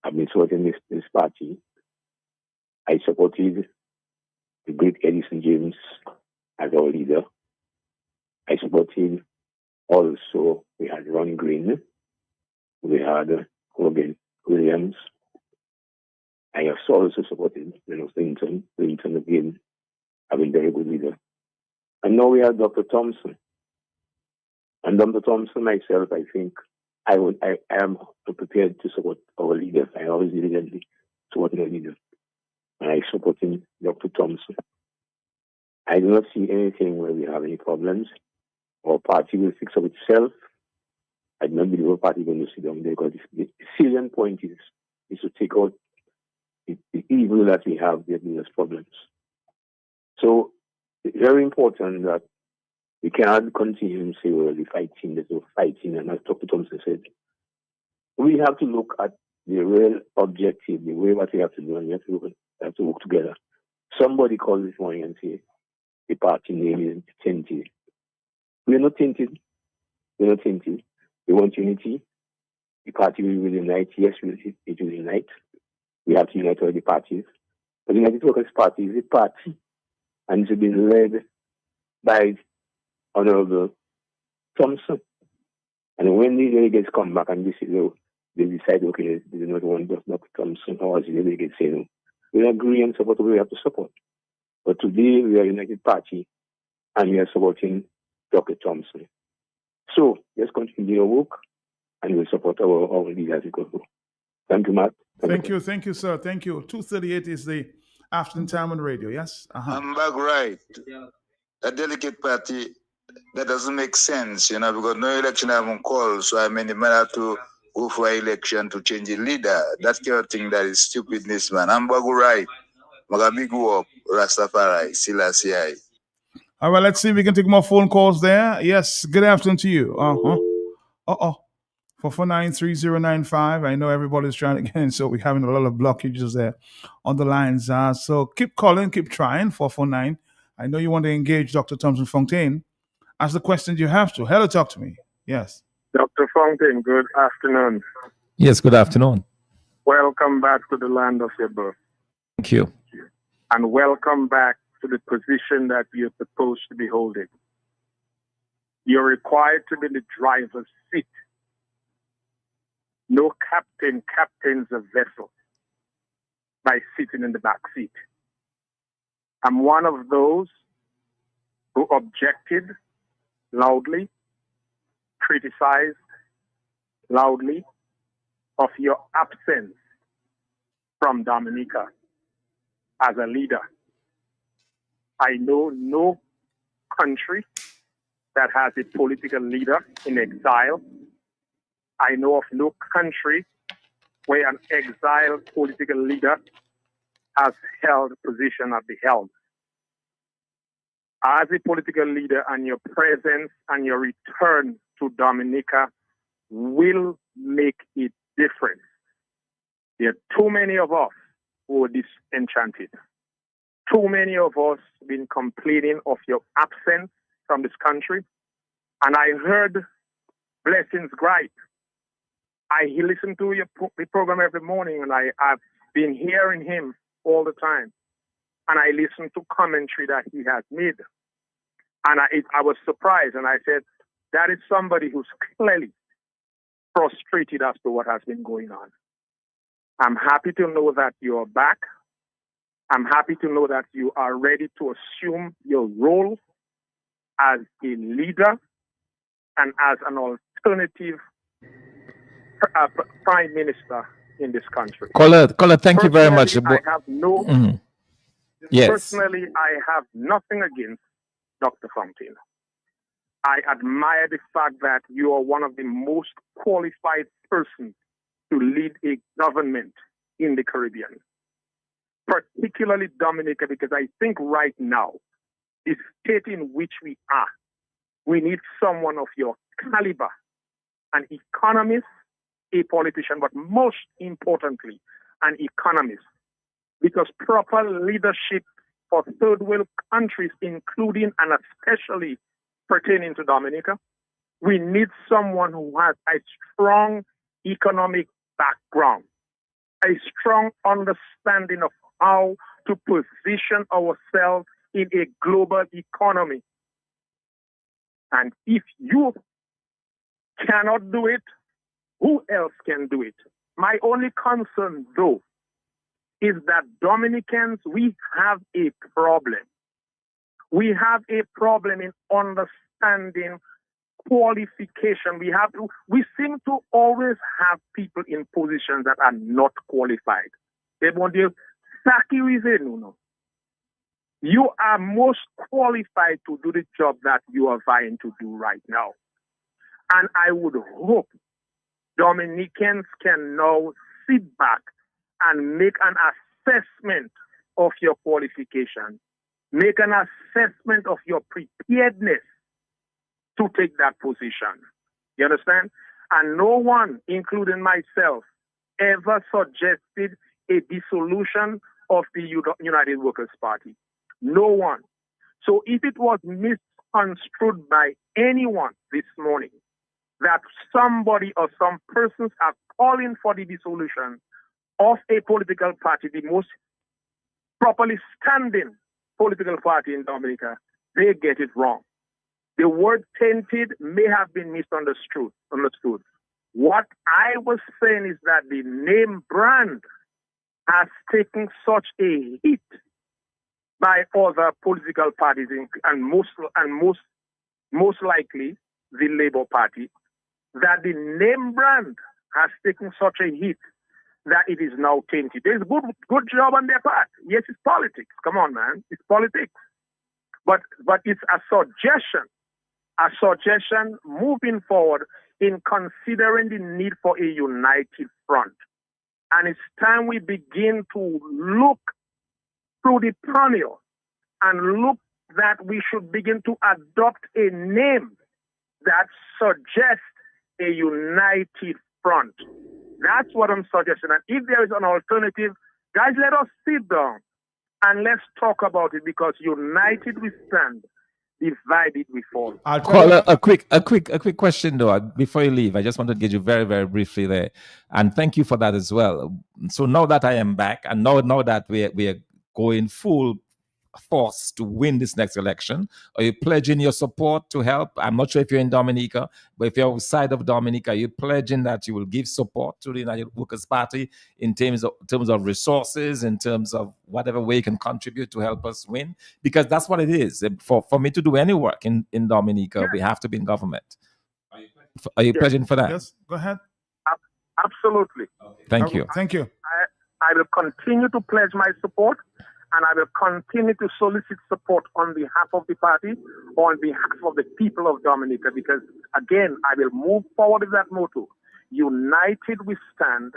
I've been supporting this party. I supported the great Edison James as our leader. I supported also, we had Ron Green, we had Hogan Williams. I have also supported Clinton again, having very good leader. And now we have Dr. Thompson. And Dr. Thompson, myself, I think I am prepared to support our leaders. I always diligently support our leaders. And I support Dr. Thompson. I do not see anything where we have any problems. Our party will fix up itself. I do not believe our party is going to sit down there because the salient point is to take out the evil that we have, the business problems. So it's very important that we cannot continue to say, well, we're fighting, there's no fighting, and as Dr. Thompson said, we have to look at the real objective, the way what we have to do, and we have to work together. Somebody called this morning and said, the party name is tainted. We are not tainted. We're not tainted. We want unity. The party will unite. Yes, it will unite. We have to unite all the parties. But the United Workers' Party is a party, and it's been led by Honorable Thompson. And when the delegates come back and they decide, okay, they do not want Dr. Thompson, or as the delegates say no, we agree and support what we have to support. But today we are a united party and we are supporting Dr. Thompson. So let's continue our work and we'll support our leaders as we go. Thank you, Matt. Thank you, sir. Thank you. 2:38 is the afternoon time on radio, yes? I'm back right. A delegate party, that doesn't make sense, because no election haven't called, so I mean, the man have to go for an election to change the leader. That kind of thing, that is stupidness, man. I'm back right. Magabi go up, Rastafari, Selassie. All right, let's see if we can take more phone calls there. Yes, good afternoon to you. 4493095. I know everybody's trying to get in, so we're having a lot of blockages there on the lines. So keep calling, keep trying. 449. I know you want to engage Dr. Thompson Fontaine. Ask the questions you have to. Hello, talk to me. Yes. Dr. Fontaine, good afternoon. Yes, good afternoon. Welcome back to the land of your birth. Thank you. And welcome back to the position that you're supposed to be holding. You're required to be in the driver's seat. No captain captains a vessel by sitting in the back seat. I'm one of those who objected loudly, criticized loudly of your absence from Dominica as a leader. I know no country that has a political leader in exile. I know of no country where an exiled political leader has held a position at the helm. As a political leader, and your presence and your return to Dominica will make a difference. There are too many of us who are disenchanted. Too many of us have been complaining of your absence from this country. And I heard Blessings gripe. I listen to the program every morning, and I've been hearing him all the time. And I listened to commentary that he has made. And I was surprised, and I said, that is somebody who's clearly frustrated as to what has been going on. I'm happy to know that you're back. I'm happy to know that you are ready to assume your role as a leader and as an alternative prime minister in this country. Caller, thank you very much. Personally, I have nothing against Dr. Fontaine. I admire the fact that you are one of the most qualified persons to lead a government in the Caribbean, particularly Dominica, because I think right now, the state in which we are, we need someone of your caliber, an economist, a politician, but most importantly, an economist, because proper leadership for third world countries, including and especially pertaining to Dominica, we need someone who has a strong economic background, a strong understanding of how to position ourselves in a global economy. And if you cannot do it, who else can do it? My only concern, though, is that Dominicans, we have a problem. We have a problem in understanding qualification. We seem to always have people in positions that are not qualified. They want to sack you, no. You are most qualified to do the job that you are vying to do right now. And I would hope Dominicans can now sit back and make an assessment of your qualification, make an assessment of your preparedness to take that position. You understand? And no one, including myself, ever suggested a dissolution of the United Workers' Party. No one. So if it was misconstrued by anyone this morning that somebody or some persons are calling for the dissolution of a political party, the most properly standing political party in Dominica, they get it wrong. The word tainted may have been misunderstood. What I was saying is that the name brand has taken such a hit by other political parties, and most likely the Labour Party, that the name brand has taken such a hit that it is now tainted. There's good job on their part. Yes, it's politics. Come on, man. It's politics. But it's a suggestion moving forward in considering the need for a united front. And it's time we begin to look through the panel and look that we should begin to adopt a name that suggests a united front. That's what I'm suggesting. And if there is an alternative, guys, let us sit down and let's talk about it, because united we stand, divided we fall. I'll call a quick question though before you leave. I just want to get you very, very briefly there, and thank you for that as well. So now that I am back, and now that we are going full force to win this next election, are you pledging your support to help? I'm not sure if you're in Dominica, but if you're outside of Dominica, are you pledging that you will give support to the United Workers' Party in terms of resources, in terms of whatever way you can contribute to help us win? Because that's what it is. For me to do any work in Dominica, we have to be in government. Are you pledging for that? Yes, go ahead. Absolutely. Thank you. Thank you. I will continue to pledge my support, and I will continue to solicit support on behalf of the party, on behalf of the people of Dominica, because, again, I will move forward with that motto: united we stand,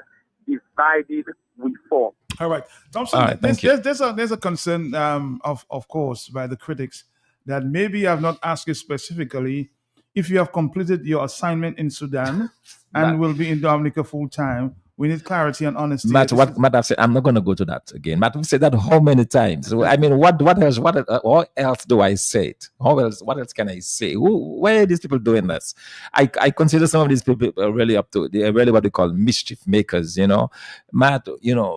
divided we fall. All right. Thompson, All right, thank you. there's a concern, of course, by the critics that maybe I have not asked you specifically if you have completed your assignment in Sudan and will be in Dominica full time. We need clarity and honesty. Matt, Matt, I've said, I'm not going to go to that again. Matt, we've said that how many times? I mean, what else do I say it? What else can I say? Why are these people doing this? I consider some of these people are really they're really what we call mischief makers, Matt,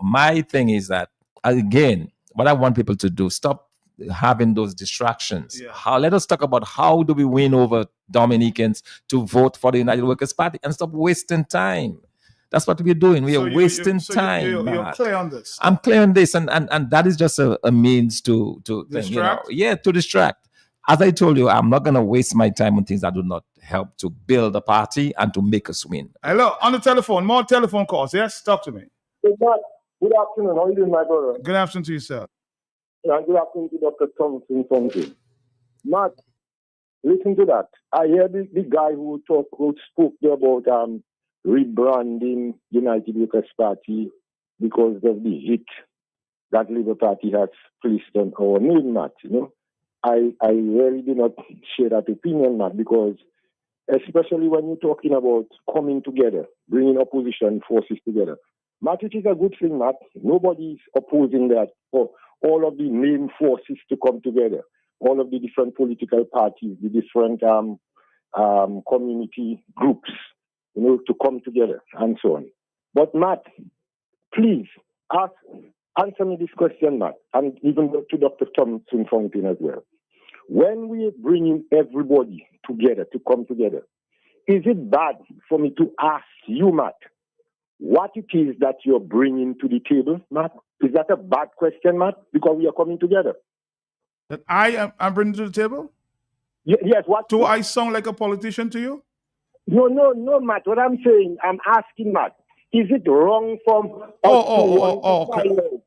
my thing is that, again, what I want people to do, stop having those distractions. Yeah. Let us talk about how do we win over Dominicans to vote for the United Workers' Party and stop wasting time. That's what we're doing. We are wasting time. You're clear on this. I'm clear on this, and that is just a means to distract. To distract. As I told you, I'm not going to waste my time on things that do not help to build a party and to make us win. Hello, on the telephone. More telephone calls. Yes, talk to me. Good afternoon. How are you doing, my brother? Good afternoon to you, sir. Yeah, good afternoon to Dr. Thompson. Matt, listen to that. I hear the guy who spoke there about rebranding United Workers' Party because of the hit that Labour Party has placed on our name, Matt. I really do not share that opinion, Matt, because especially when you're talking about coming together, bringing opposition forces together. Matt, it is a good thing, Matt. Nobody's opposing that for all of the main forces to come together, all of the different political parties, the different community groups, to come together and so on. But Matt, please answer me this question, Matt, and even to Dr. Thompson Fountain as well. When we are bringing everybody together to come together, is it bad for me to ask you, Matt, what it is that you're bringing to the table, Matt? Is that a bad question, Matt? Because we are coming together. That I'm bringing to the table? Yes, what? Do I sound like a politician to you? No, Matt. What I'm saying, I'm asking Matt, is it wrong from us to want to okay. find out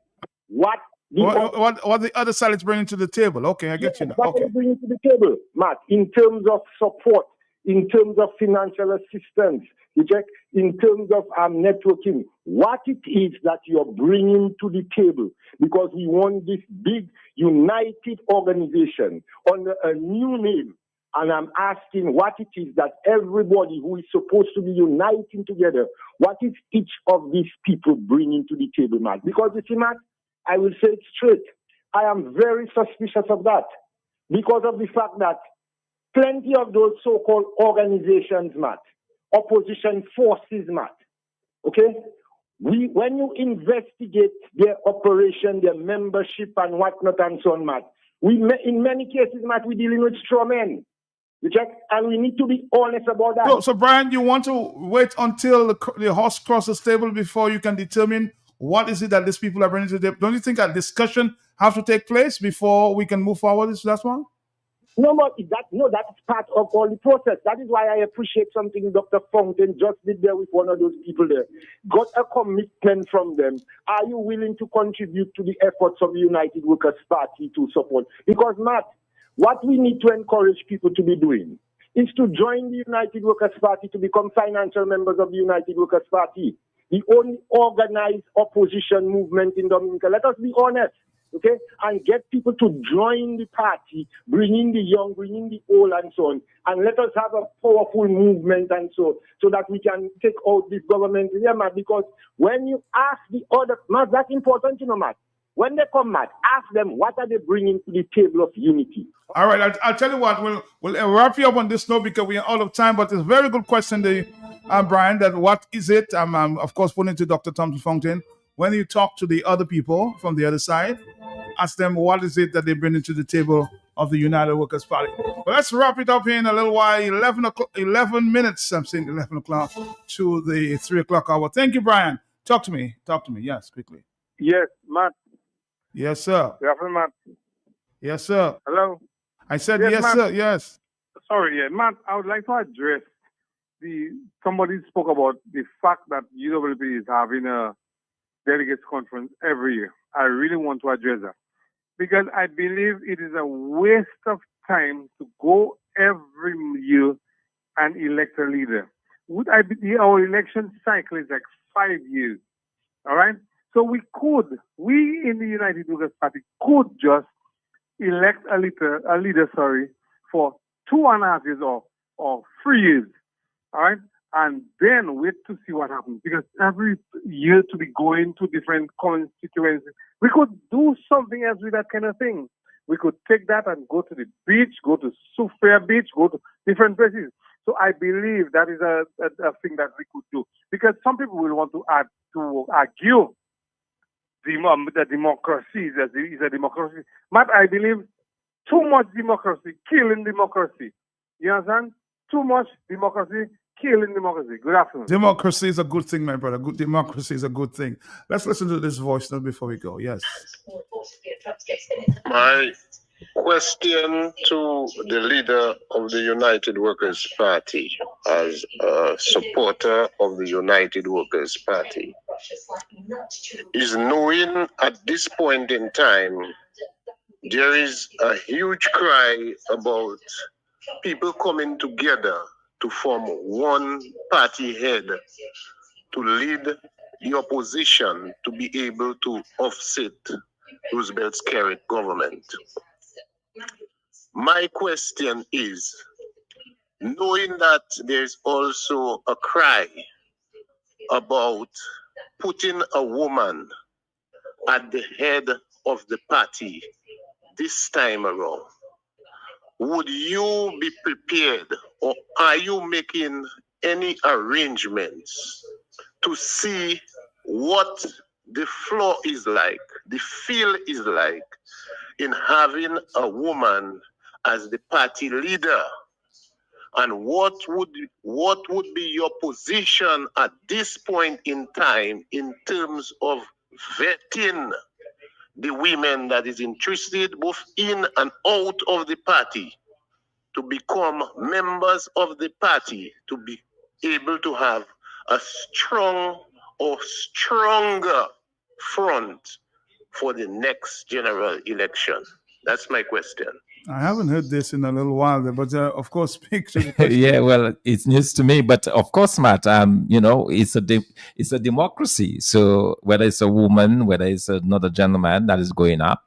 what the other side is bringing to the table? Okay, I get you now. What are they bringing to the table, Matt, in terms of support, in terms of financial assistance, you check, in terms of networking, what it is that you're bringing to the table, because we want this big, united organization under a new name. And I'm asking what it is that everybody who is supposed to be uniting together, what is each of these people bringing to the table, Matt? Because you see, Matt, I will say it straight. I am very suspicious of that because of the fact that plenty of those so-called organizations, Matt, opposition forces, Matt, okay? When you investigate their operation, their membership and whatnot and so on, Matt, in many cases, Matt, we're dealing with straw men. You check? And we need to be honest about that. So Brian, you want to wait until the horse crosses the table before you can determine what is it that these people are bringing to the table? Don't you think a discussion have to take place before we can move forward? That's one? No, that is part of all the process. That is why I appreciate something Dr. Fountain just did there with one of those people there. Got a commitment from them. Are you willing to contribute to the efforts of the United Workers' Party to support? Because, Matt, what we need to encourage people to be doing is to join the United Workers' Party to become financial members of the United Workers' Party, the only organized opposition movement in Dominica. Let us be honest. Okay, and get people to join the party, bring in the young, bring in the old, and so on, and let us have a powerful movement and so that we can take out this government. Yeah, Matt, because when you ask the other, Matt, that's important, you know, Matt. When they come, Matt, ask them what are they bringing to the table of unity. All right, I'll tell you what. We'll wrap you up on this note because we are out of time. But it's a very good question, Brian. That what is it? I'm of course putting to Dr. Thompson Fountain. When you talk to the other people from the other side, ask them what is it that they bring to the table of the United Workers' Party. But let's wrap it up here in a little while. 11 minutes, I'm saying 11 o'clock to the 3 o'clock hour. Thank you, Brian. Talk to me. Yes, quickly. Yes, Matt. Yes, sir. Good afternoon, Matt. Yes, sir. Hello? I said yes, Matt. sir. Yes. Sorry, Matt, I would like to address somebody spoke about the fact that UWP is having a delegates conference every year. I really want to address that because I believe it is a waste of time to go every year and elect a leader. Our election cycle is like 5 years. All right? So we in the United Workers' Party could just elect a leader, for 2.5 years or 3 years. All right? And then wait to see what happens. Because every year to be going to different constituencies, we could do something else with that kind of thing. We could take that and go to the beach, go to Suffolk Beach, go to different places. So I believe that is a thing that we could do. Because some people will want to argue the democracy is a democracy. But I believe too much democracy, killing democracy. You understand? Too much democracy, killing democracy. Good afternoon. Democracy is a good thing, my brother. Good democracy is a good thing. Let's listen to this voice note before we go. Yes. My question to the leader of the United Workers' Party, as a supporter of the United Workers' Party, is knowing at this point in time there is a huge cry about people coming together to form one party head to lead the opposition to be able to offset Roosevelt's current government. My question is, knowing that there's also a cry about putting a woman at the head of the party this time around, would you be prepared or are you making any arrangements to see what the floor is like, the feel is like in having a woman as the party leader? And what would be your position at this point in time in terms of vetting the women that is interested both in and out of the party to become members of the party to be able to have a strong or stronger front for the next general election? That's my question. I haven't heard this in a little while, but of course, speak to the question. Yeah, well, it's news to me, but of course, Matt, it's a democracy. So whether it's a woman, whether it's another gentleman that is going up,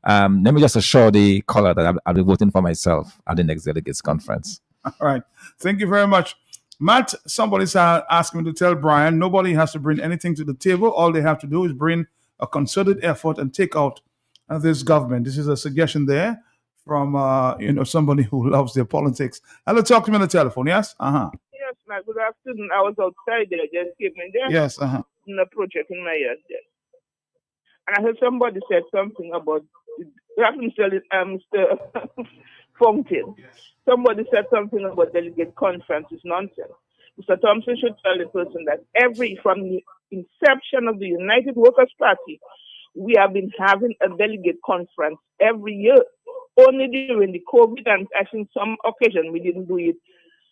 let me just assure the caller that I'll be voting for myself at the next delegates conference. All right, thank you very much, Matt. Somebody's asking me to tell Brian nobody has to bring anything to the table. All they have to do is bring a concerted effort and take out this government. This is a suggestion there from somebody who loves their politics. Hello, talk to me on the telephone. Yes. Yes, my good afternoon. I was outside there, just came in there. Yes. In a project in my yard there. And I heard somebody said something about Mr. Fountain. Somebody said something about delegate conference is nonsense. Mr. Thompson should tell the person that from the inception of the United Workers' Party, we have been having a delegate conference every year. Only during the COVID and I think some occasion we didn't do it,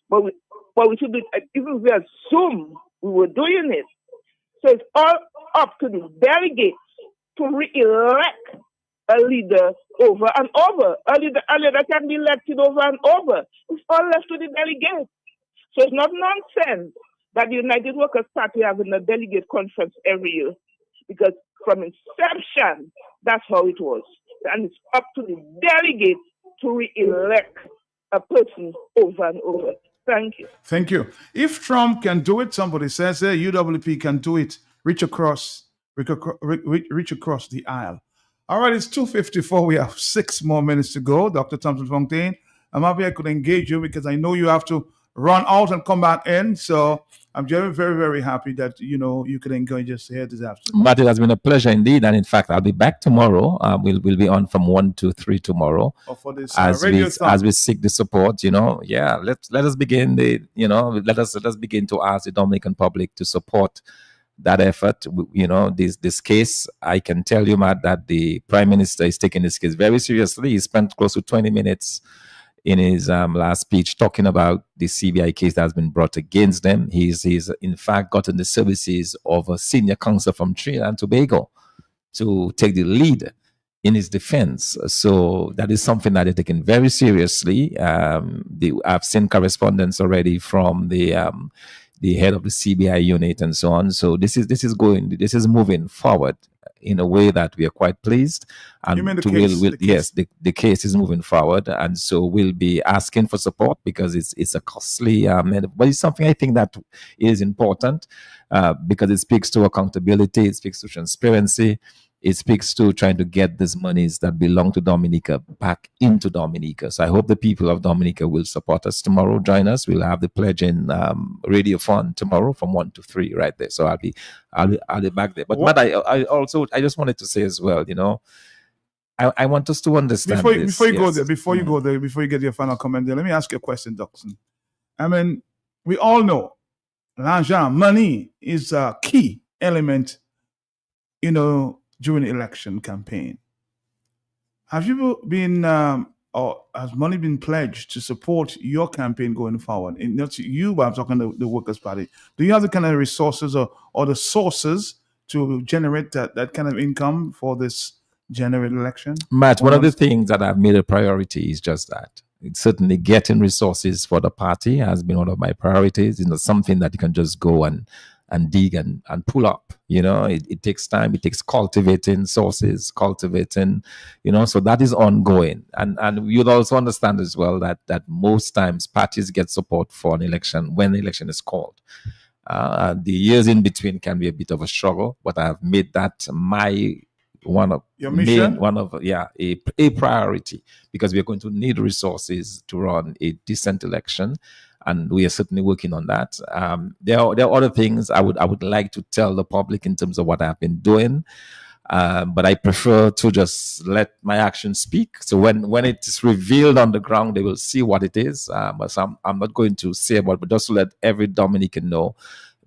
but we should do it. Even via Zoom, we were doing it. So it's all up to the delegates to re-elect a leader over and over. A leader that can be elected over and over. It's all left to the delegates. So it's not nonsense that the United Workers' Party having a delegate conference every year, because from inception, that's how it was. And it's up to the delegates to re-elect a person over and over. Thank you. Thank you. If Trump can do it, somebody says UWP can do it. Reach across the aisle. All right, it's 2:54. We have 6 more minutes to go. Dr. Thompson Fontaine, I'm happy I could engage you because I know you have to run out and come back in. So I'm very, very, very happy that you could engage us here this afternoon. But it has been a pleasure indeed, and in fact, I'll be back tomorrow. We'll be on from 1 to 3 tomorrow. For this as we seek the support, let us begin let us begin to ask the Dominican public to support that effort. This case, I can tell you, Matt, that the Prime Minister is taking this case very seriously. He spent close to 20 minutes in his last speech talking about the CBI case that has been brought against them. He's in fact gotten the services of a senior counsel from Trinidad and Tobago to take the lead in his defense. So that is something that they're taking very seriously. I've seen correspondence already from the head of the CBI unit and so on. So this is moving forward in a way that we are quite pleased. And you mean the case? Yes, the case is moving forward, and so we'll be asking for support because it's a costly, but it's something I think that is important because it speaks to accountability, it speaks to transparency, it speaks to trying to get these monies that belong to Dominica back into Dominica. So I hope the people of Dominica will support us tomorrow. Join us. We'll have the pledging radio fund tomorrow from 1 to 3 right there. So I'll be back there. But I just wanted to say as well, I want us to understand before you get your final comment there, let me ask you a question, Dawson. I mean, we all know l'argent, money is a key element, during the election campaign. Have you been, or has money been pledged to support your campaign going forward? And not you, but I'm talking the Workers' Party. Do you have the kind of resources or the sources to generate that kind of income for this general election? Matt, one of the things that I've made a priority is just that. It's certainly getting resources for the party has been one of my priorities. It's not something that you can just go and dig and pull up. It takes time. It takes cultivating sources, so that is ongoing. And you'd also understand as well that most times parties get support for an election when the election is called. The years in between can be a bit of a struggle, but I've made that a priority because we're going to need resources to run a decent election. And we are certainly working on that. There are other things I would like to tell the public in terms of what I've been doing, but I prefer to just let my actions speak. So when it is revealed on the ground, they will see what it is. But I'm not going to say about it, but just to let every Dominican know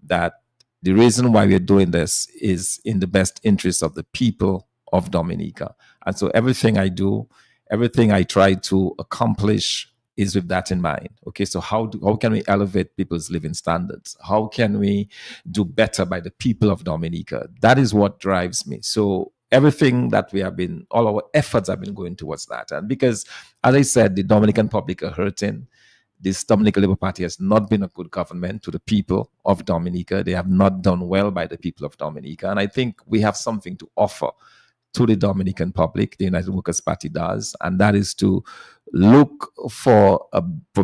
that the reason why we're doing this is in the best interest of the people of Dominica. And so everything I do, everything I try to accomplish is with that in mind. Okay, so how can we elevate people's living standards? How can we do better by the people of Dominica? That is what drives me. So everything that we have been, all our efforts have been going towards that. And because, as I said, the Dominican public are hurting. This Dominican Labour Party has not been a good government to the people of Dominica. They have not done well by the people of Dominica. And I think we have something to offer to the Dominican public, the United Workers' Party does, and that is to look for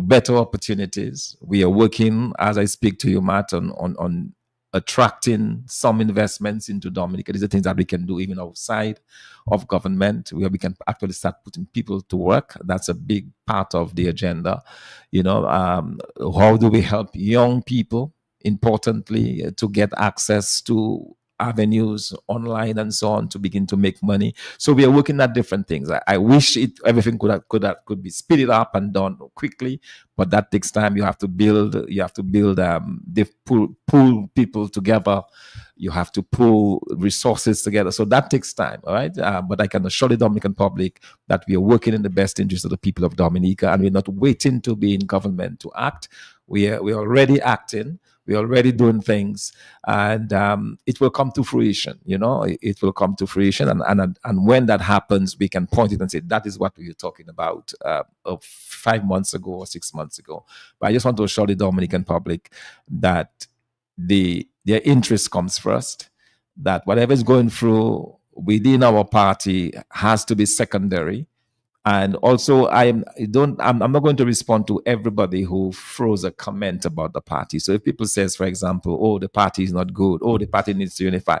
better opportunities. We are working, as I speak to you, Matt, on attracting some investments into Dominica. These are things that we can do even outside of government, where we can actually start putting people to work. That's a big part of the agenda. How do we help young people, importantly, to get access to avenues online and so on to begin to make money. So we are working at different things. I wish everything could be speeded up and done quickly, but that takes time. You have to build pull people together. You have to pull resources together. So that takes time, all right? But I can assure the Dominican public that we are working in the best interest of the people of Dominica, and we're not waiting to be in government to act. We're already acting. We're already doing things, and it will come to fruition. It will come to fruition, and when that happens, we can point it and say that is what we were talking about 5 months ago or 6 months ago. But I just want to assure the Dominican public that their interest comes first. That whatever is going through within our party has to be secondary. And also, I'm not going to respond to everybody who throws a comment about the party. So if people says, for example, oh, the party is not good, oh, the party needs to unify,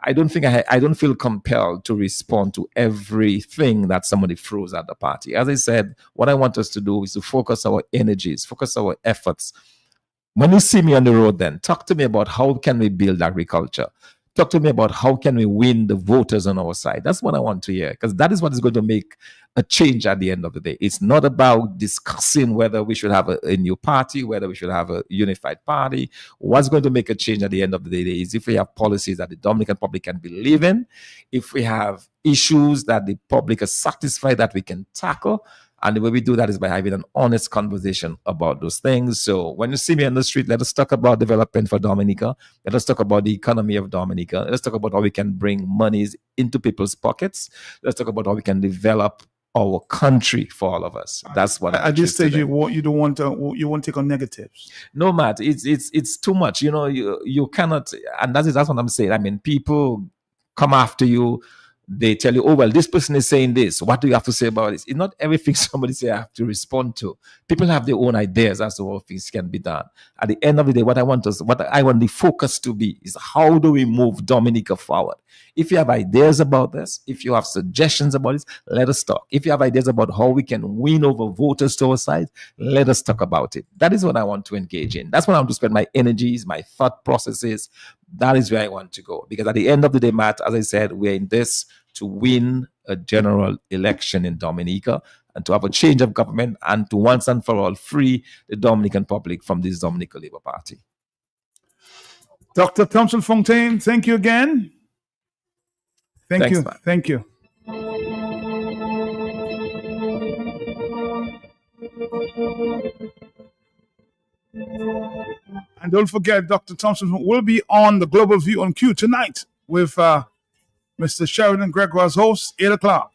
I don't feel compelled to respond to everything that somebody throws at the party. As I said, what I want us to do is to focus our energies, focus our efforts. When you see me on the road, then talk to me about how can we build agriculture. Talk to me about how can we win the voters on our side. That's what I want to hear, because that is what is going to make a change at the end of the day. It's not about discussing whether we should have a new party, whether we should have a unified party. What's going to make a change at the end of the day is if we have policies that the Dominican public can believe in, if we have issues that the public is satisfied that we can tackle. And the way we do that is by having an honest conversation about those things. So when you see me on the street, let us talk about development for Dominica. Let us talk about the economy of Dominica. Let's talk about how we can bring monies into people's pockets. Let's talk about how we can develop our country for all of us. That's what at this stage you want to take on negatives. No, Matt, it's too much. You cannot, and that's what I'm saying. I mean, people come after you. They tell you, oh, well, this person is saying this. What do you have to say about this? It's not everything somebody say I have to respond to. People have their own ideas as to how things can be done. At the end of the day, what I want the focus to be is how do we move Dominica forward? If you have ideas about this, if you have suggestions about this, let us talk. If you have ideas about how we can win over voters to our side, let us talk about it. That is what I want to engage in. That's what I want to spend my energies, my thought processes. That is where I want to go. Because at the end of the day, Matt, as I said, we're in this to win a general election in Dominica and to have a change of government and to once and for all free the Dominican public from this Dominican Labour Party. Dr. Thompson Fontaine, thank you again. Thanks, you. Man. Thank you. And don't forget, Dr. Thompson will be on the Global View on Q tonight with Mr. Sheridan Gregoire as host, 8 o'clock.